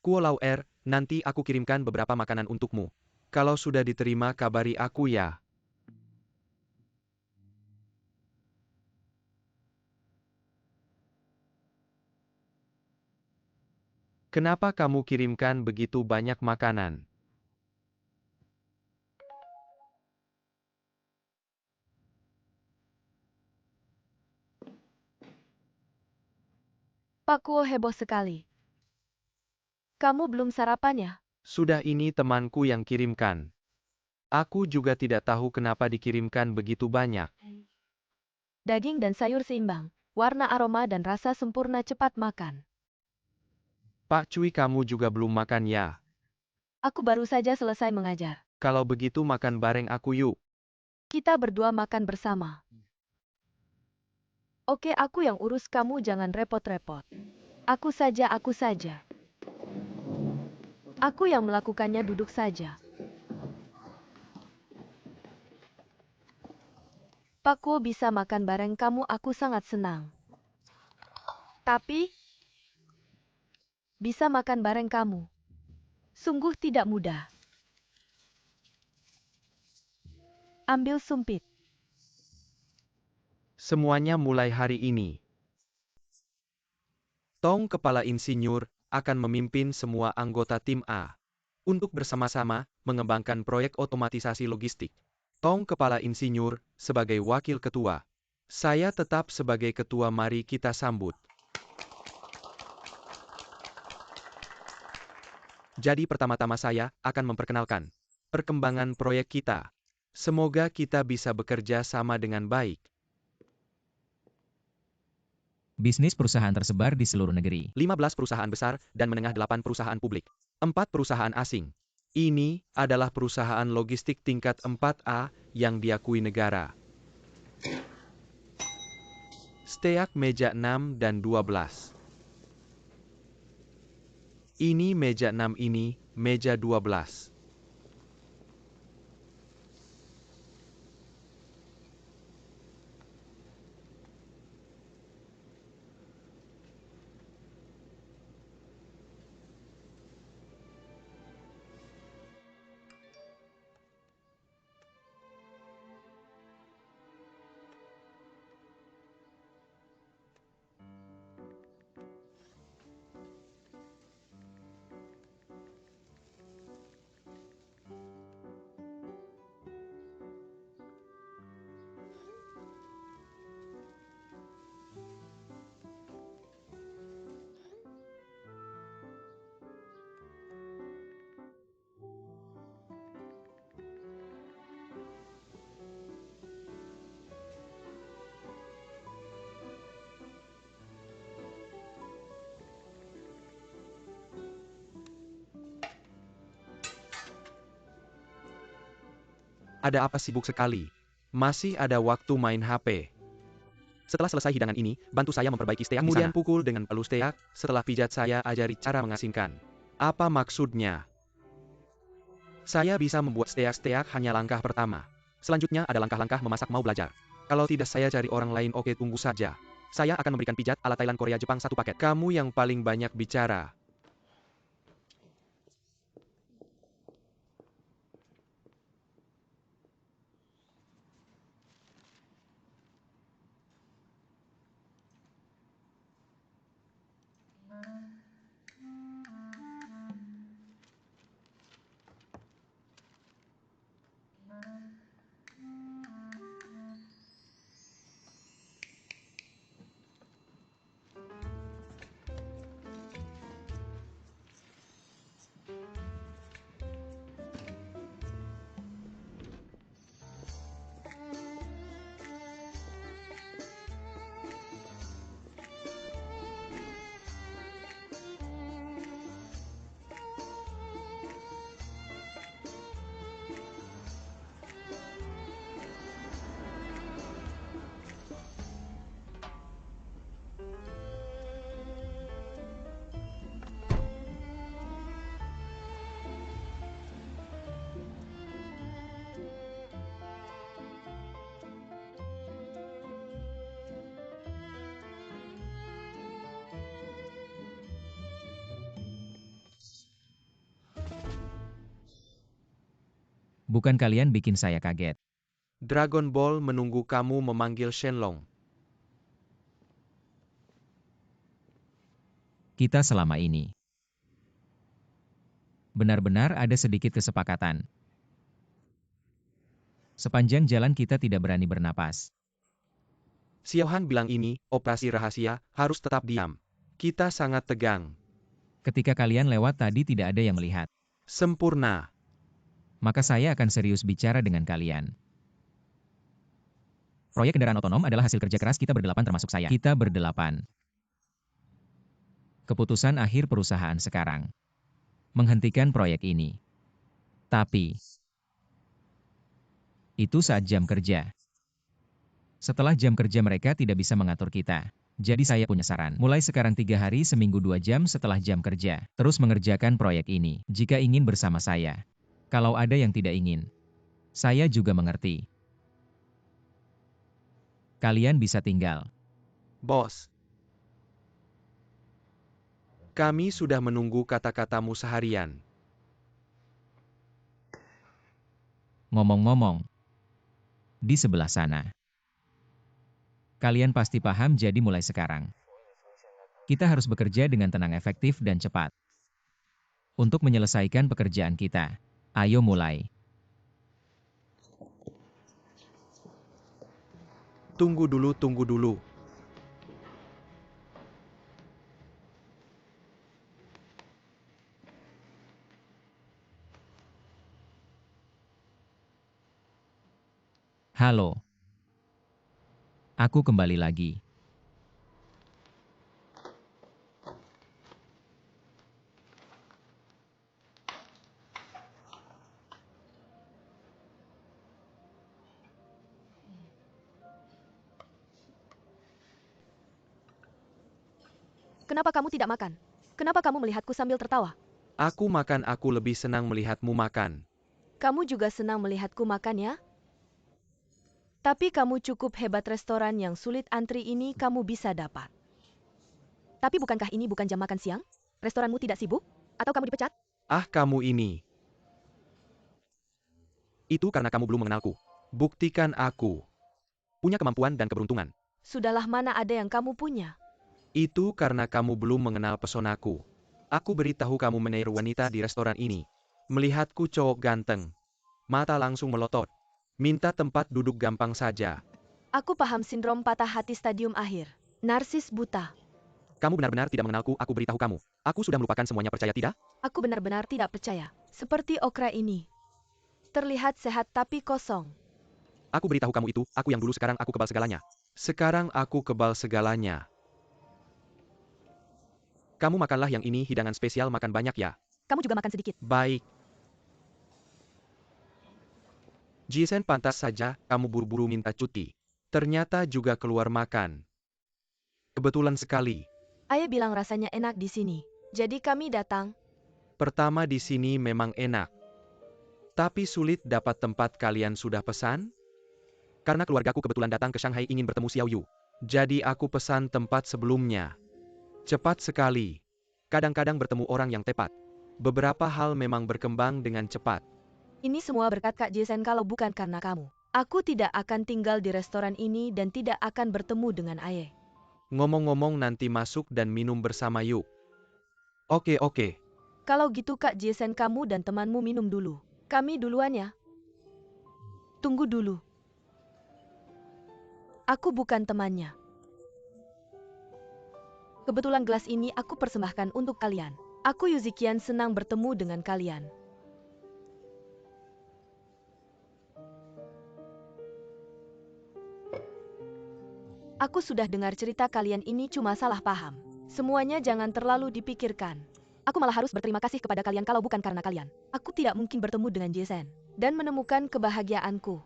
Kuo Lau Er, nanti aku kirimkan beberapa makanan untukmu. Kalau sudah diterima kabari aku ya. Kenapa kamu kirimkan begitu banyak makanan? Pak Kuo heboh sekali. Kamu belum sarapan ya? Sudah, ini temanku yang kirimkan. Aku juga tidak tahu kenapa dikirimkan begitu banyak. Daging dan sayur seimbang, warna, aroma dan rasa sempurna, cepat makan. Pak Cui, kamu juga belum makan ya? Aku baru saja selesai mengajar. Kalau begitu makan bareng aku yuk. Kita berdua makan bersama. Oke, aku yang urus, kamu jangan repot-repot. Aku saja. Aku yang melakukannya, duduk saja. Pak Kuo bisa makan bareng kamu, aku sangat senang. Tapi, bisa makan bareng kamu. Sungguh tidak mudah. Ambil sumpit. Semuanya mulai hari ini. Tong, kepala insinyur, akan memimpin semua anggota tim A untuk bersama-sama mengembangkan proyek otomatisasi logistik. Tong, kepala insinyur, sebagai wakil ketua. Saya tetap sebagai ketua, mari kita sambut. Jadi pertama-tama saya akan memperkenalkan perkembangan proyek kita. Semoga kita bisa bekerja sama dengan baik. Bisnis perusahaan tersebar di seluruh negeri. 15 perusahaan besar dan menengah, 8 perusahaan publik, 4 perusahaan asing. Ini adalah perusahaan logistik tingkat 4A yang diakui negara. Steak meja 6 dan 12. Ini meja 6, ini meja 12. Ada apa sibuk sekali? Masih ada waktu main HP. Setelah selesai hidangan ini, bantu saya memperbaiki steak. Kemudian pukul dengan palu steak. Setelah pijat, saya ajari cara mengasinkan. Apa maksudnya? Saya bisa membuat steak hanya langkah pertama. Selanjutnya ada langkah-langkah memasak. Mau belajar? Kalau tidak, saya cari orang lain. Oke, tunggu saja. Saya akan memberikan pijat ala Thailand, Korea, Jepang 1 paket. Kamu yang paling banyak bicara. Bukan kalian bikin saya kaget. Dragon Ball menunggu kamu memanggil Shenlong. Kita selama ini benar-benar ada sedikit kesepakatan. Sepanjang jalan kita tidak berani bernapas. Xiaohan bilang ini, operasi rahasia, harus tetap diam. Kita sangat tegang. Ketika kalian lewat tadi tidak ada yang melihat. Sempurna. Maka saya akan serius bicara dengan kalian. Proyek kendaraan otonom adalah hasil kerja keras kita berdelapan termasuk saya. Kita berdelapan. Keputusan akhir perusahaan sekarang. Menghentikan proyek ini. Tapi itu saat jam kerja. Setelah jam kerja mereka tidak bisa mengatur kita. Jadi saya punya saran. Mulai sekarang 3 hari seminggu 2 jam setelah jam kerja. Terus mengerjakan proyek ini. Jika ingin bersama saya. Kalau ada yang tidak ingin. Saya juga mengerti. Kalian bisa tinggal. Bos. Kami sudah menunggu kata-katamu seharian. Ngomong-ngomong. Di sebelah sana. Kalian pasti paham jadi mulai sekarang. Kita harus bekerja dengan tenang, efektif dan cepat. Untuk menyelesaikan pekerjaan kita. Ayo mulai. Tunggu dulu. Halo. Aku kembali lagi. Kenapa kamu tidak makan? Kenapa kamu melihatku sambil tertawa? Aku lebih senang melihatmu makan. Kamu juga senang melihatku makan ya? Tapi kamu cukup hebat, restoran yang sulit antri ini kamu bisa dapat. Tapi bukankah ini bukan jam makan siang? Restoranmu tidak sibuk? Atau kamu dipecat? Ah, kamu ini. Itu karena kamu belum mengenalku. Buktikan aku. Punya kemampuan dan keberuntungan. Sudahlah, mana ada yang kamu punya? Itu karena kamu belum mengenal pesonaku. Aku beritahu kamu menir wanita di restoran ini. Melihatku cowok ganteng. Mata langsung melotot. Minta tempat duduk gampang saja. Aku paham sindrom patah hati stadium akhir. Narsis buta. Kamu benar-benar tidak mengenalku, aku beritahu kamu. Aku sudah melupakan semuanya, percaya tidak? Aku benar-benar tidak percaya. Seperti okra ini. Terlihat sehat tapi kosong. Aku beritahu kamu itu, aku yang dulu sekarang aku kebal segalanya. Sekarang aku kebal segalanya. Kamu makanlah yang ini, hidangan spesial, makan banyak ya. Kamu juga makan sedikit. Baik. Jisen, pantas saja, kamu buru-buru minta cuti. Ternyata juga keluar makan. Kebetulan sekali. Ayah bilang rasanya enak di sini. Jadi kami datang. Pertama di sini memang enak. Tapi sulit dapat tempat, kalian sudah pesan? Karena keluargaku kebetulan datang ke Shanghai ingin bertemu Xiao Yu. Jadi aku pesan tempat sebelumnya. Cepat sekali. Kadang-kadang bertemu orang yang tepat. Beberapa hal memang berkembang dengan cepat. Ini semua berkat Kak Jason, kalau bukan karena kamu. Aku tidak akan tinggal di restoran ini dan tidak akan bertemu dengan Ayah. Ngomong-ngomong, nanti masuk dan minum bersama yuk. Oke, oke. Kalau gitu Kak Jason, kamu dan temanmu minum dulu. Kami duluan ya. Tunggu dulu. Aku bukan temannya. Kebetulan gelas ini aku persembahkan untuk kalian. Aku Yuzikian, senang bertemu dengan kalian. Aku sudah dengar cerita kalian ini cuma salah paham. Semuanya jangan terlalu dipikirkan. Aku malah harus berterima kasih kepada kalian, kalau bukan karena kalian, aku tidak mungkin bertemu dengan Jason dan menemukan kebahagiaanku.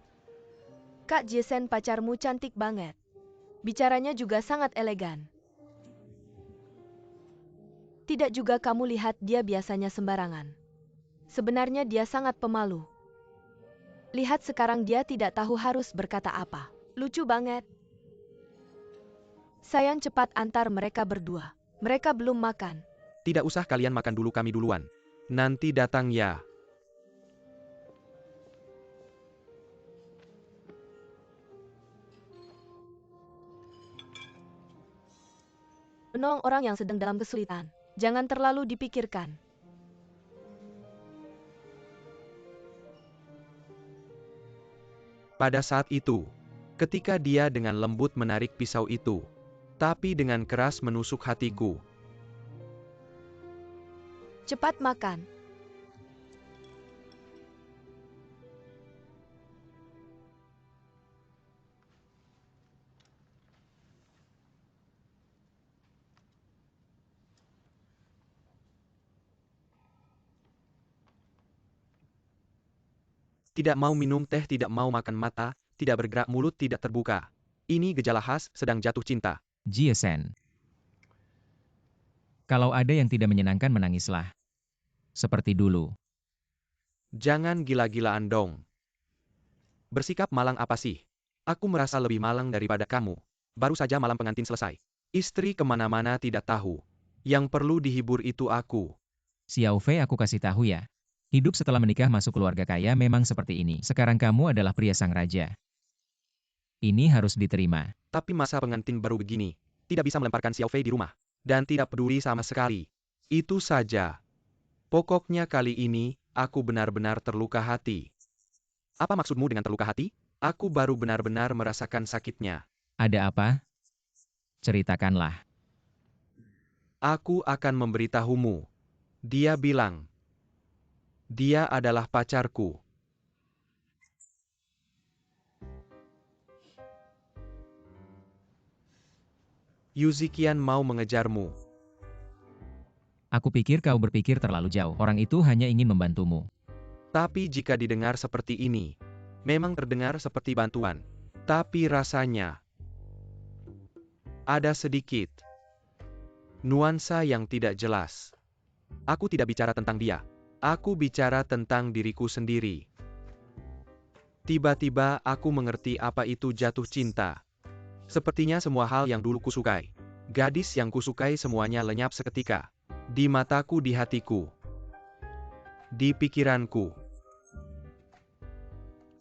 Kak Jason, pacarmu cantik banget. Bicaranya juga sangat elegan. Tidak juga kamu lihat dia biasanya sembarangan. Sebenarnya dia sangat pemalu. Lihat sekarang dia tidak tahu harus berkata apa. Lucu banget. Sayang, cepat antar mereka berdua. Mereka belum makan. Tidak usah, kalian makan dulu, kami duluan. Nanti datang ya. Menolong orang yang sedang dalam kesulitan. Jangan terlalu dipikirkan. Pada saat itu, ketika dia dengan lembut menarik pisau itu, tapi dengan keras menusuk hatiku. Cepat makan. Tidak mau minum teh, tidak mau makan, mata tidak bergerak, mulut tidak terbuka. Ini gejala khas sedang jatuh cinta. Jason. Kalau ada yang tidak menyenangkan, menangislah. Seperti dulu. Jangan gila-gilaan dong. Bersikap malang apa sih? Aku merasa lebih malang daripada kamu. Baru saja malam pengantin selesai. Istri kemana-mana tidak tahu. Yang perlu dihibur itu aku. Xiao Fei, aku kasih tahu ya. Hidup setelah menikah masuk keluarga kaya memang seperti ini. Sekarang kamu adalah pria sang raja. Ini harus diterima. Tapi masa pengantin baru begini, tidak bisa melemparkan Xiao Fei di rumah. Dan tidak peduli sama sekali. Itu saja. Pokoknya kali ini, aku benar-benar terluka hati. Apa maksudmu dengan terluka hati? Aku baru benar-benar merasakan sakitnya. Ada apa? Ceritakanlah. Aku akan memberitahumu. Dia bilang. Dia adalah pacarku. Yuzikian mau mengejarmu. Aku pikir kau berpikir terlalu jauh. Orang itu hanya ingin membantumu. Tapi jika didengar seperti ini, memang terdengar seperti bantuan. Tapi rasanya ada sedikit nuansa yang tidak jelas. Aku tidak bicara tentang dia. Aku bicara tentang diriku sendiri. Tiba-tiba aku mengerti apa itu jatuh cinta. Sepertinya semua hal yang dulu kusukai, gadis yang kusukai, semuanya lenyap seketika. Di mataku, di hatiku, di pikiranku.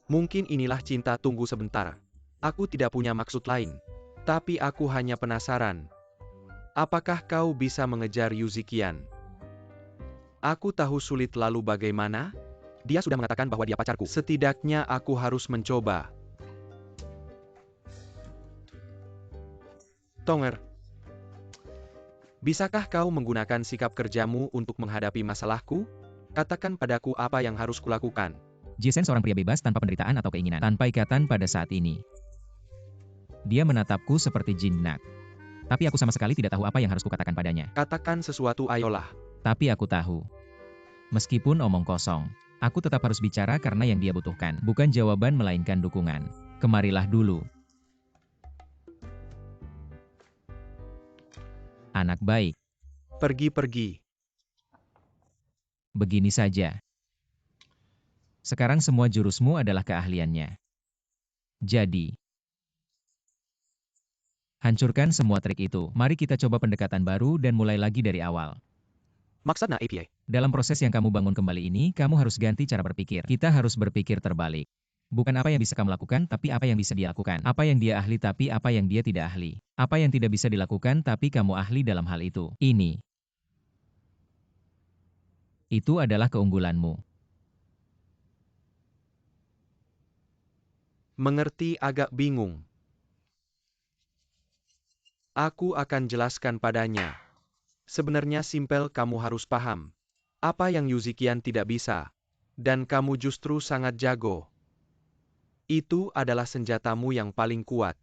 Mungkin inilah cinta. Tunggu sebentar. Aku tidak punya maksud lain. Tapi aku hanya penasaran. Apakah kau bisa mengejar Yuzikian? Aku tahu sulit, lalu bagaimana? Dia sudah mengatakan bahwa dia pacarku. Setidaknya aku harus mencoba. Tonger, bisakah kau menggunakan sikap kerjamu untuk menghadapi masalahku? Katakan padaku apa yang harus kulakukan. Jason seorang pria bebas tanpa penderitaan atau keinginan. Tanpa ikatan pada saat ini. Dia menatapku seperti jinak. Tapi aku sama sekali tidak tahu apa yang harus kukatakan padanya. Katakan sesuatu, ayolah. Tapi aku tahu. Meskipun omong kosong, aku tetap harus bicara karena yang dia butuhkan. Bukan jawaban melainkan dukungan. Kemarilah dulu. Anak baik. Pergi-pergi. Begini saja. Sekarang semua jurusmu adalah keahliannya. Jadi, hancurkan semua trik itu. Mari kita coba pendekatan baru dan mulai lagi dari awal. Maksudnya API. Dalam proses yang kamu bangun kembali ini, kamu harus ganti cara berpikir. Kita harus berpikir terbalik. Bukan apa yang bisa kamu lakukan, tapi apa yang bisa dia lakukan. Apa yang dia ahli, tapi apa yang dia tidak ahli. Apa yang tidak bisa dilakukan, tapi kamu ahli dalam hal itu. Ini. Itu adalah keunggulanmu. Mengerti agak bingung. Aku akan jelaskan padanya. Sebenarnya simpel, kamu harus paham. Apa yang Yuzikian tidak bisa. Dan kamu justru sangat jago. Itu adalah senjatamu yang paling kuat.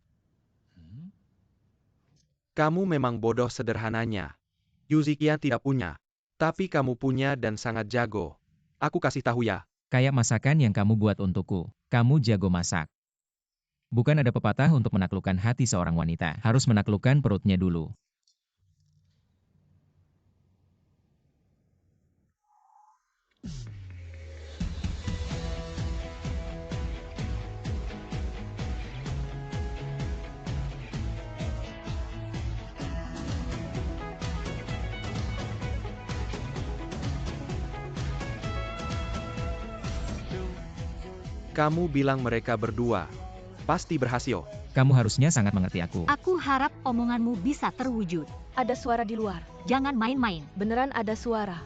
Kamu memang bodoh sederhananya. Yuzikian tidak punya. Tapi kamu punya dan sangat jago. Aku kasih tahu ya. Kayak masakan yang kamu buat untukku. Kamu jago masak. Bukan ada pepatah untuk menaklukkan hati seorang wanita. Harus menaklukkan perutnya dulu. Kamu bilang mereka berdua. Pasti berhasil. Kamu harusnya sangat mengerti aku. Aku harap omonganmu bisa terwujud. Ada suara di luar. Jangan main-main. Beneran ada suara.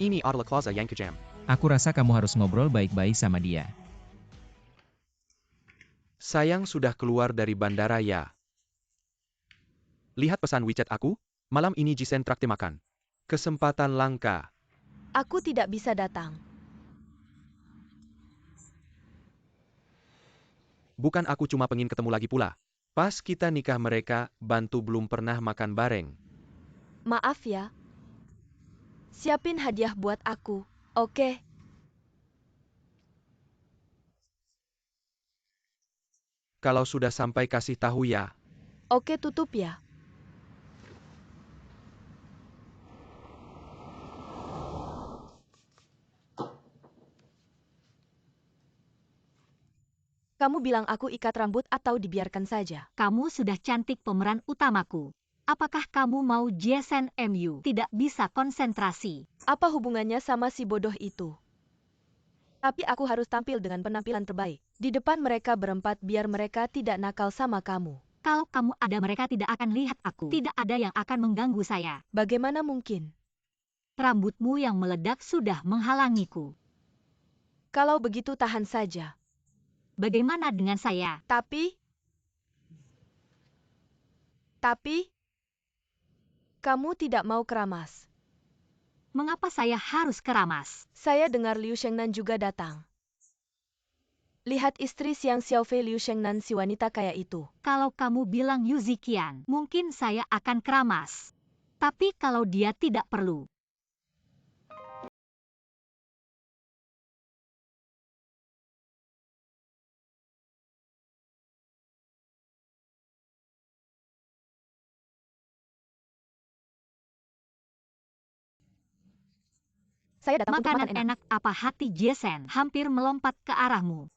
Ini adalah Plaza Yankujam. Aku rasa kamu harus ngobrol baik-baik sama dia. Sayang sudah keluar dari bandara ya. Lihat pesan WeChat aku. Malam ini Jisen traktir makan. Kesempatan langka. Aku tidak bisa datang. Bukan, aku cuma pengen ketemu lagi pula. Pas kita nikah mereka, bantu belum pernah makan bareng. Maaf ya. Siapin hadiah buat aku, oke? Kalau sudah sampai kasih tahu ya. Oke, tutup ya. Kamu bilang aku ikat rambut atau dibiarkan saja? Kamu sudah cantik pemeran utamaku. Apakah kamu mau Jason MU? Tidak bisa konsentrasi. Apa hubungannya sama si bodoh itu? Tapi aku harus tampil dengan penampilan terbaik. Di depan mereka berempat biar mereka tidak nakal sama kamu. Kalau kamu ada, mereka tidak akan lihat aku. Tidak ada yang akan mengganggu saya. Bagaimana mungkin? Rambutmu yang meledak sudah menghalangiku. Kalau begitu tahan saja. Bagaimana dengan saya? Tapi, kamu tidak mau keramas. Mengapa saya harus keramas? Saya dengar Liu Shengnan juga datang. Lihat istri Xiang Xiaofei Liu Shengnan, si wanita kaya itu. Kalau kamu bilang Yuzikian, mungkin saya akan keramas. Tapi kalau dia tidak perlu. Saya datang untuk Makanan makan enak. enak apa hati Jason hampir melompat ke arahmu.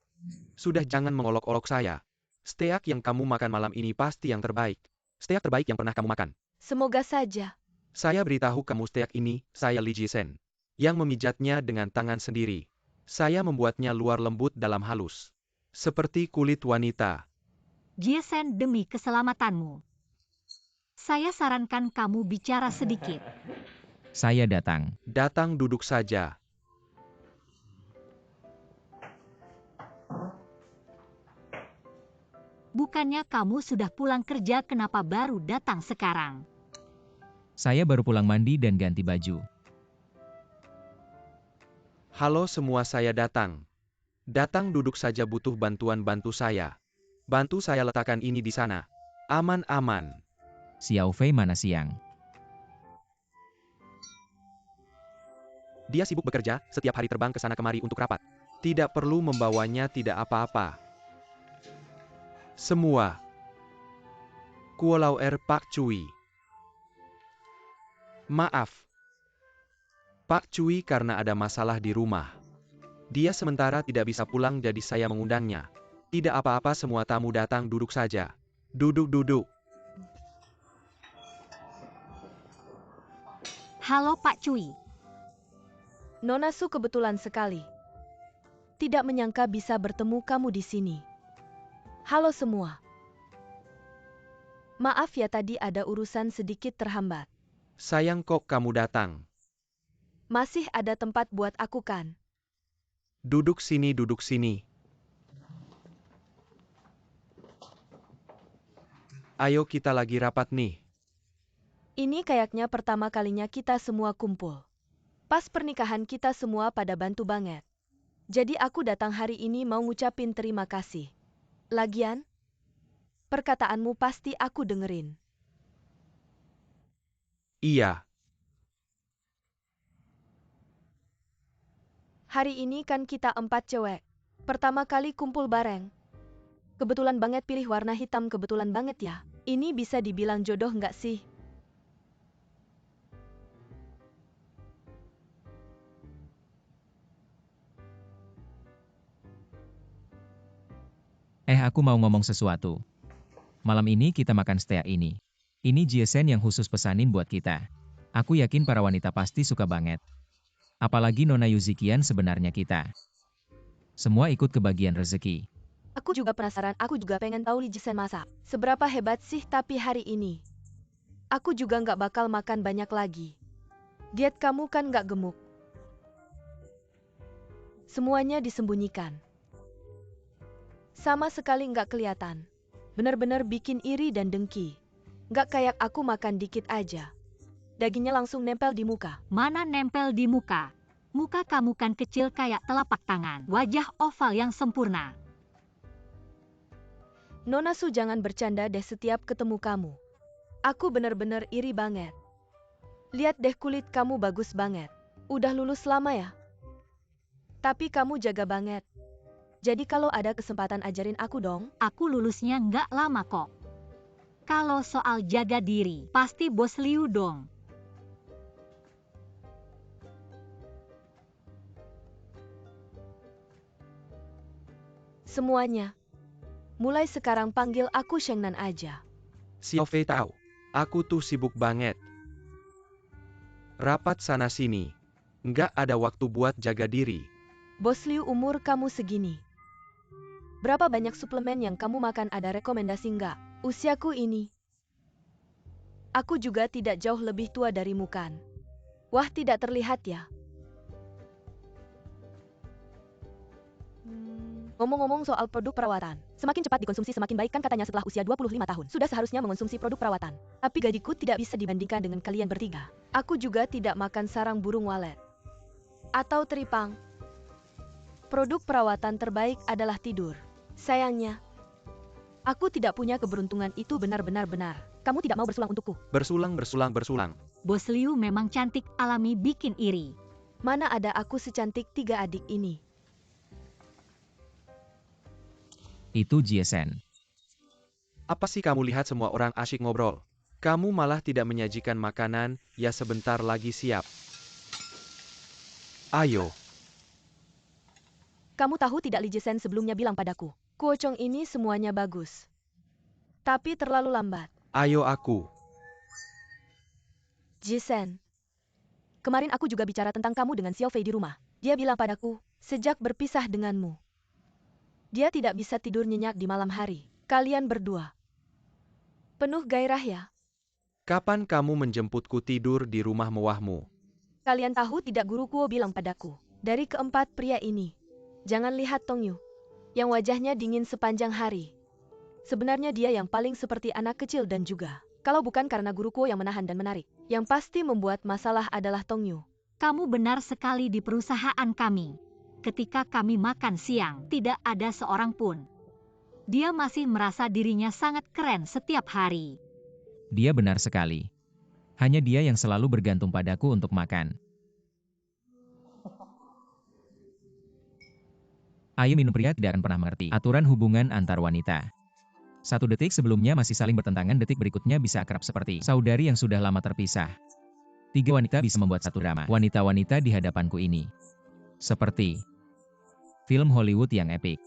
Sudah, jangan mengolok-olok saya. Steak yang kamu makan malam ini pasti yang terbaik. Steak terbaik yang pernah kamu makan. Semoga saja. Saya beritahu kamu, steak ini, saya Li Jisen. Yang memijatnya dengan tangan sendiri. Saya membuatnya luar lembut dalam halus. Seperti kulit wanita. Jason, demi keselamatanmu. Saya sarankan kamu bicara sedikit. Saya datang. Datang, duduk saja. Bukannya kamu sudah pulang kerja, kenapa baru datang sekarang? Saya baru pulang mandi dan ganti baju. Halo semua, saya datang. Datang, duduk saja, butuh bantuan, bantu saya. Bantu saya letakkan ini di sana. Aman-aman. Xiaofei mana siang? Dia sibuk bekerja, setiap hari terbang ke sana kemari untuk rapat. Tidak perlu membawanya, tidak apa-apa. Semua. Kuolau Pak Cui. Maaf. Pak Cui karena ada masalah di rumah. Dia sementara tidak bisa pulang, jadi saya mengundangnya. Tidak apa-apa, semua tamu datang, duduk saja. Duduk-duduk. Halo Pak Cui. Nona Su, kebetulan sekali. Tidak menyangka bisa bertemu kamu di sini. Halo semua. Maaf ya, tadi ada urusan sedikit terhambat. Sayang kok kamu datang. Masih ada tempat buat aku kan? Duduk sini, duduk sini. Ayo kita lagi rapat nih. Ini kayaknya pertama kalinya kita semua kumpul. Pas pernikahan kita semua pada bantu banget. Jadi aku datang hari ini mau ngucapin terima kasih. Lagian, perkataanmu pasti aku dengerin. Iya, Hari ini kan kita 4 cewek. Pertama kali kumpul bareng. Kebetulan banget pilih warna hitam, kebetulan banget ya. Ini bisa dibilang jodoh nggak sih? Aku mau ngomong sesuatu. Malam ini kita makan steak ini. Ini giesen yang khusus pesanin buat kita. Aku yakin para wanita pasti suka banget. Apalagi Nona Yuzikian sebenarnya kita. Semua ikut kebagian rezeki. Aku juga penasaran, aku juga pengen tahu Lee Jisen masak. Seberapa hebat sih tapi hari ini. Aku juga nggak bakal makan banyak lagi. Diet kamu kan nggak gemuk. Semuanya disembunyikan. Sama sekali nggak kelihatan. Bener-bener bikin iri dan dengki. Nggak kayak aku makan dikit aja. Dagingnya langsung nempel di muka. Mana nempel di muka? Muka kamu kan kecil kayak telapak tangan. Wajah oval yang sempurna. Nona Su jangan bercanda deh setiap ketemu kamu. Aku bener-bener iri banget. Lihat deh kulit kamu bagus banget. Udah lulus lama ya? Tapi kamu jaga banget. Jadi kalau ada kesempatan ajarin aku dong. Aku lulusnya nggak lama kok. Kalau soal jaga diri, pasti Bos Liu dong. Semuanya. Mulai sekarang panggil aku Shengnan aja. Xiao Fei tahu. Aku tuh sibuk banget. Rapat sana-sini. Nggak ada waktu buat jaga diri. Bos Liu, umur kamu segini. Berapa banyak suplemen yang kamu makan, ada rekomendasi nggak? Usiaku ini. Aku juga tidak jauh lebih tua darimu kan? Wah, tidak terlihat ya. Ngomong-ngomong soal produk perawatan, semakin cepat dikonsumsi semakin baik kan katanya setelah usia 25 tahun. Sudah seharusnya mengonsumsi produk perawatan. Tapi gajiku tidak bisa dibandingkan dengan kalian bertiga. Aku juga tidak makan sarang burung walet. Atau teripang. Produk perawatan terbaik adalah tidur. Sayangnya, aku tidak punya keberuntungan itu benar-benar benar. Kamu tidak mau bersulang untukku. Bersulang, bersulang, bersulang. Bos Liu memang cantik alami bikin iri. Mana ada aku secantik 3 adik ini. Itu giesen. Apa sih kamu lihat semua orang asyik ngobrol? Kamu malah tidak menyajikan makanan, ya sebentar lagi siap. Ayo. Kamu tahu tidak, Lee Jisen sebelumnya bilang padaku, Kuocong ini semuanya bagus. Tapi terlalu lambat. Ayo aku. Jisen. Kemarin aku juga bicara tentang kamu dengan Xiao Fei di rumah. Dia bilang padaku, sejak berpisah denganmu, dia tidak bisa tidur nyenyak di malam hari. Kalian berdua penuh gairah ya. Kapan kamu menjemputku tidur di rumah mewahmu? Kalian tahu tidak, guru Kuo bilang padaku, dari keempat pria ini, jangan lihat Tongyu, yang wajahnya dingin sepanjang hari. Sebenarnya dia yang paling seperti anak kecil dan juga, kalau bukan karena guru Kuo yang menahan dan menarik, yang pasti membuat masalah adalah Tongyu. Kamu benar sekali di perusahaan kami. Ketika kami makan siang, tidak ada seorang pun. Dia masih merasa dirinya sangat keren setiap hari. Dia benar sekali. Hanya dia yang selalu bergantung padaku untuk makan. Ayo minum, pria tidak akan pernah mengerti aturan hubungan antar wanita. 1 detik sebelumnya masih saling bertentangan, detik berikutnya bisa akrab seperti saudari yang sudah lama terpisah. 3 wanita bisa membuat satu drama. Wanita-wanita di hadapanku ini seperti film Hollywood yang epik.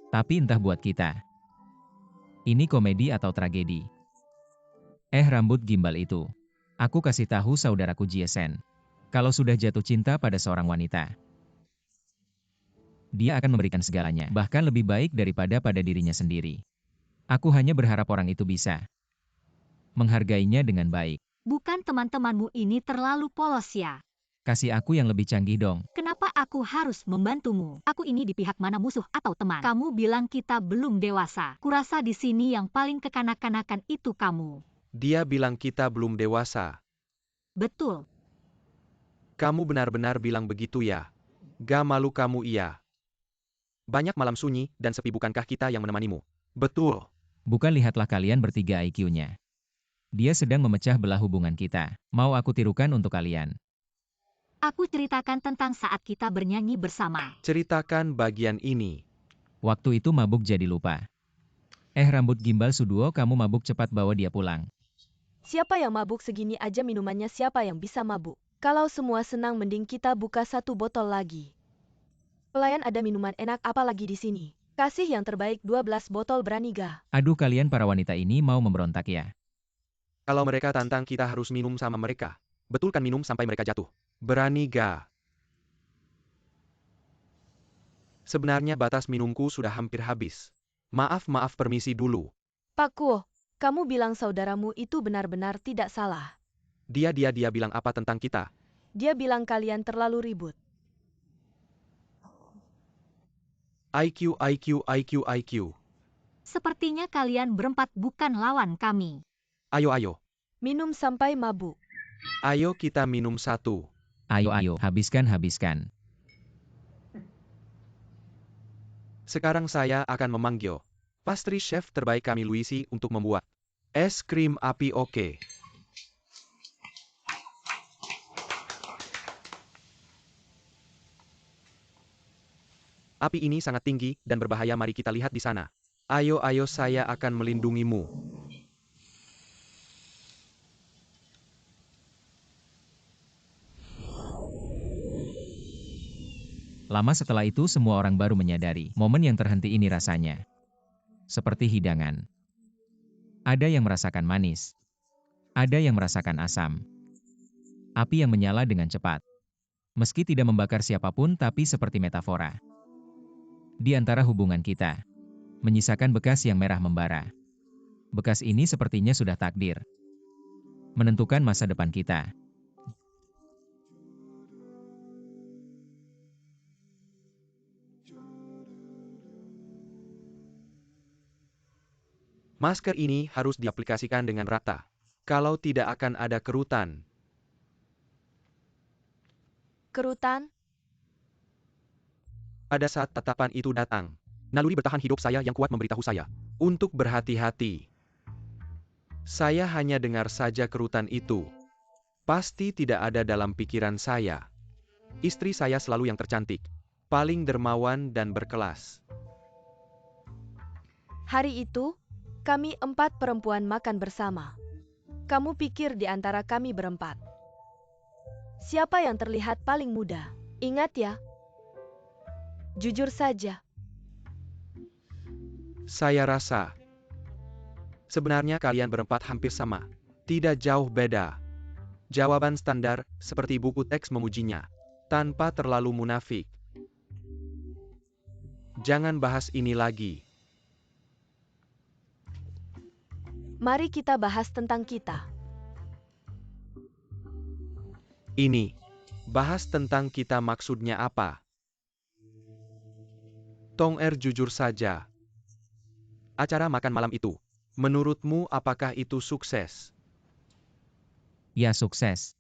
Tapi entah buat kita, ini komedi atau tragedi. Rambut gimbal itu. Aku kasih tahu saudaraku Giesen. Kalau sudah jatuh cinta pada seorang wanita, dia akan memberikan segalanya, bahkan lebih baik daripada pada dirinya sendiri. Aku hanya berharap orang itu bisa menghargainya dengan baik. Bukan teman-temanmu ini terlalu polos ya? Kasih aku yang lebih canggih dong. Kenapa aku harus membantumu? Aku ini di pihak mana, musuh atau teman? Kamu bilang kita belum dewasa. Kurasa di sini yang paling kekanak-kanakan itu kamu. Dia bilang kita belum dewasa. Betul. Kamu benar-benar bilang begitu ya? Gak malu kamu iya? Banyak malam sunyi dan sepi, bukankah kita yang menemanimu? Betul. Bukan, lihatlah kalian bertiga IQ-nya. Dia sedang memecah belah hubungan kita. Mau aku tirukan untuk kalian? Aku ceritakan tentang saat kita bernyanyi bersama. Ceritakan bagian ini. Waktu itu mabuk jadi lupa. Rambut gimbal Suduo, kamu mabuk, cepat bawa dia pulang. Siapa yang mabuk segini aja minumannya, siapa yang bisa mabuk? Kalau semua senang mending kita buka 1 botol lagi. Pelayan, ada minuman enak apa lagi di sini? Kasih yang terbaik 12 botol, berani gak? Aduh, kalian para wanita ini mau memberontak ya? Kalau mereka tantang kita harus minum sama mereka. Betul kan, minum sampai mereka jatuh? Berani gak? Sebenarnya batas minumku sudah hampir habis. Maaf, permisi dulu. Pak Kuo, kamu bilang saudaramu itu benar-benar tidak salah. Dia bilang apa tentang kita? Dia bilang kalian terlalu ribut. IQ. Sepertinya kalian berempat bukan lawan kami. Ayo. Minum sampai mabuk. Ayo kita minum 1. Ayo, habiskan. Sekarang saya akan memanggil pastry chef terbaik kami, Luisi, untuk membuat es krim api. Oke. Api ini sangat tinggi dan berbahaya, mari kita lihat di sana. Ayo, saya akan melindungimu. Lama setelah itu semua orang baru menyadari momen yang terhenti ini rasanya seperti hidangan. Ada yang merasakan manis. Ada yang merasakan asam. Api yang menyala dengan cepat. Meski tidak membakar siapapun, tapi seperti metafora. Di antara hubungan kita, menyisakan bekas yang merah membara. Bekas ini sepertinya sudah takdir. Menentukan masa depan kita. Masker ini harus diaplikasikan dengan rata. Kalau tidak akan ada kerutan. Kerutan? Pada saat tatapan itu datang, naluri bertahan hidup saya yang kuat memberitahu saya untuk berhati-hati. Saya hanya dengar saja kerutan itu. Pasti tidak ada dalam pikiran saya. Istri saya selalu yang tercantik, paling dermawan dan berkelas. Hari itu, kami 4 perempuan makan bersama. Kamu pikir di antara kami berempat, siapa yang terlihat paling muda? Ingat ya. Jujur saja. Saya rasa sebenarnya kalian berempat hampir sama. Tidak jauh beda. Jawaban standar, seperti buku teks memujinya. Tanpa terlalu munafik. Jangan bahas ini lagi. Mari kita bahas tentang kita. Ini. Bahas tentang kita maksudnya apa? Tong jujur saja. Acara makan malam itu, menurutmu apakah itu sukses? Ya, sukses.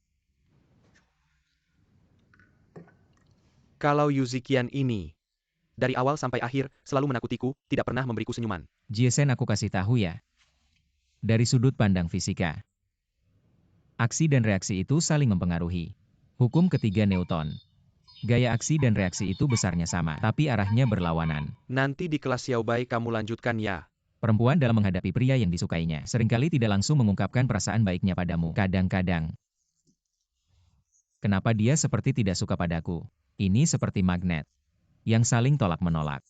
Kalau Yuzikian ini, dari awal sampai akhir, selalu menakutiku, tidak pernah memberiku senyuman. Jiesen, aku kasih tahu ya. Dari sudut pandang fisika, aksi dan reaksi itu saling mempengaruhi. Hukum ketiga Newton. Gaya aksi dan reaksi itu besarnya sama, tapi arahnya berlawanan. Nanti di kelas Xiaobai kamu lanjutkan ya. Perempuan dalam menghadapi pria yang disukainya seringkali tidak langsung mengungkapkan perasaan baiknya padamu. Kadang-kadang. Kenapa dia seperti tidak suka padaku? Ini seperti magnet yang saling tolak-menolak.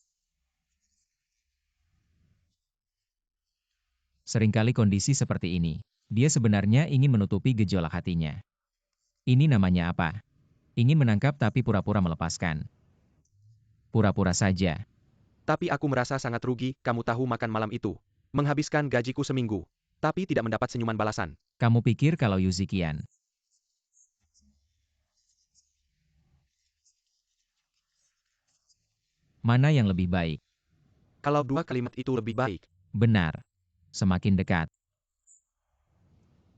Seringkali kondisi seperti ini, dia sebenarnya ingin menutupi gejolak hatinya. Ini namanya apa? Ingin menangkap tapi pura-pura melepaskan. Pura-pura saja. Tapi aku merasa sangat rugi, kamu tahu makan malam itu. Menghabiskan gajiku seminggu. tapi tidak mendapat senyuman balasan. Kamu pikir kalau Yu Ziqian mana yang lebih baik? Kalau dua kalimat itu lebih baik, Benar. Semakin dekat.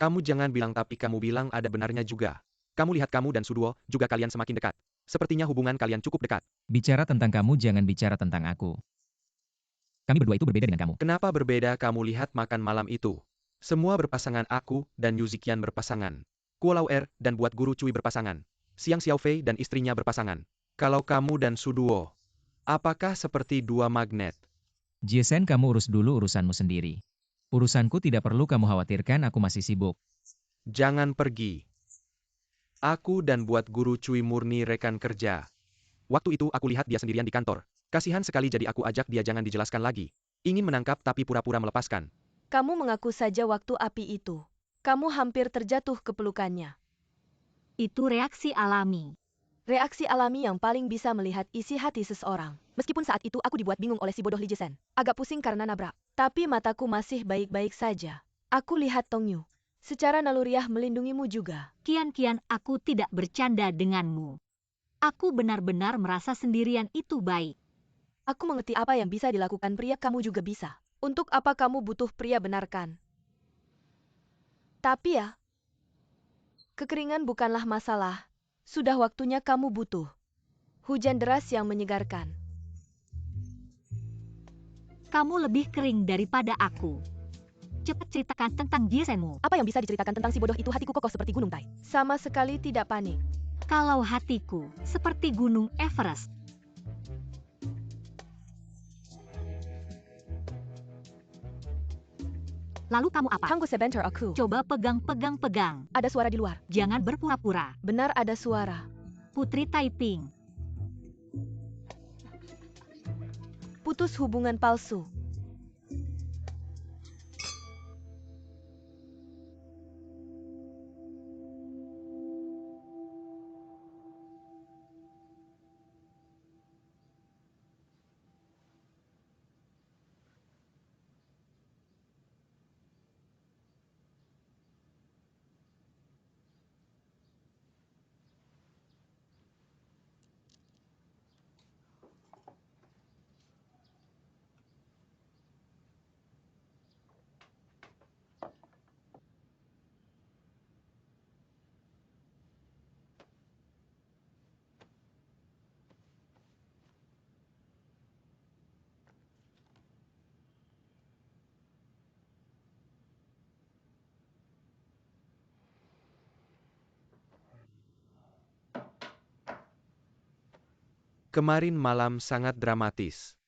kamu jangan bilang tapi kamu bilang ada benarnya juga. Kamu lihat kamu dan Suduo, juga kalian semakin dekat. Sepertinya hubungan kalian cukup dekat. Bicara tentang kamu jangan bicara tentang aku. Kami berdua itu berbeda dengan kamu. Kenapa berbeda kamu lihat makan malam itu? Semua berpasangan aku dan Yu Ziqian berpasangan. Kuo Er dan buat guru Cui berpasangan. Xiang Xiaofei dan istrinya berpasangan. Kalau kamu dan Suduo, apakah seperti dua magnet? Jiesen, kamu urus dulu urusanmu sendiri. Urusanku tidak perlu kamu khawatirkan, aku masih sibuk. Jangan pergi. Aku dan buat guru Cui murni rekan kerja. Waktu itu aku lihat dia sendirian di kantor. Kasihan sekali jadi aku ajak dia jangan dijelaskan lagi. Ingin menangkap tapi pura-pura melepaskan. Kamu mengaku saja waktu api itu. Kamu hampir terjatuh ke pelukannya. Itu reaksi alami. Reaksi alami yang paling bisa melihat isi hati seseorang. Meskipun saat itu aku dibuat bingung oleh si bodoh Li Jisen. Agak pusing karena nabrak. Tapi mataku masih baik-baik saja. Aku lihat Tong Yu. Secara naluriah melindungimu juga. Kian-kian aku tidak bercanda denganmu. Aku benar-benar merasa sendirian itu baik. Aku mengerti apa yang bisa dilakukan pria, kamu juga bisa. Untuk apa kamu butuh pria, benarkan? Tapi ya, kekeringan bukanlah masalah. Sudah waktunya kamu butuh hujan deras yang menyegarkan. Kamu lebih kering daripada aku. Cepat ceritakan tentang Jiesenmu. Apa yang bisa diceritakan tentang si bodoh itu? Hatiku kokoh seperti gunung Tai. Sama sekali tidak panik. Kalau hatiku seperti gunung Everest. Lalu kamu apa? Tunggu sebentar aku. Coba pegang. Ada suara di luar. Jangan berpura-pura. Benar ada suara. Putri Taiping. Putus hubungan palsu. Kemarin malam sangat dramatis.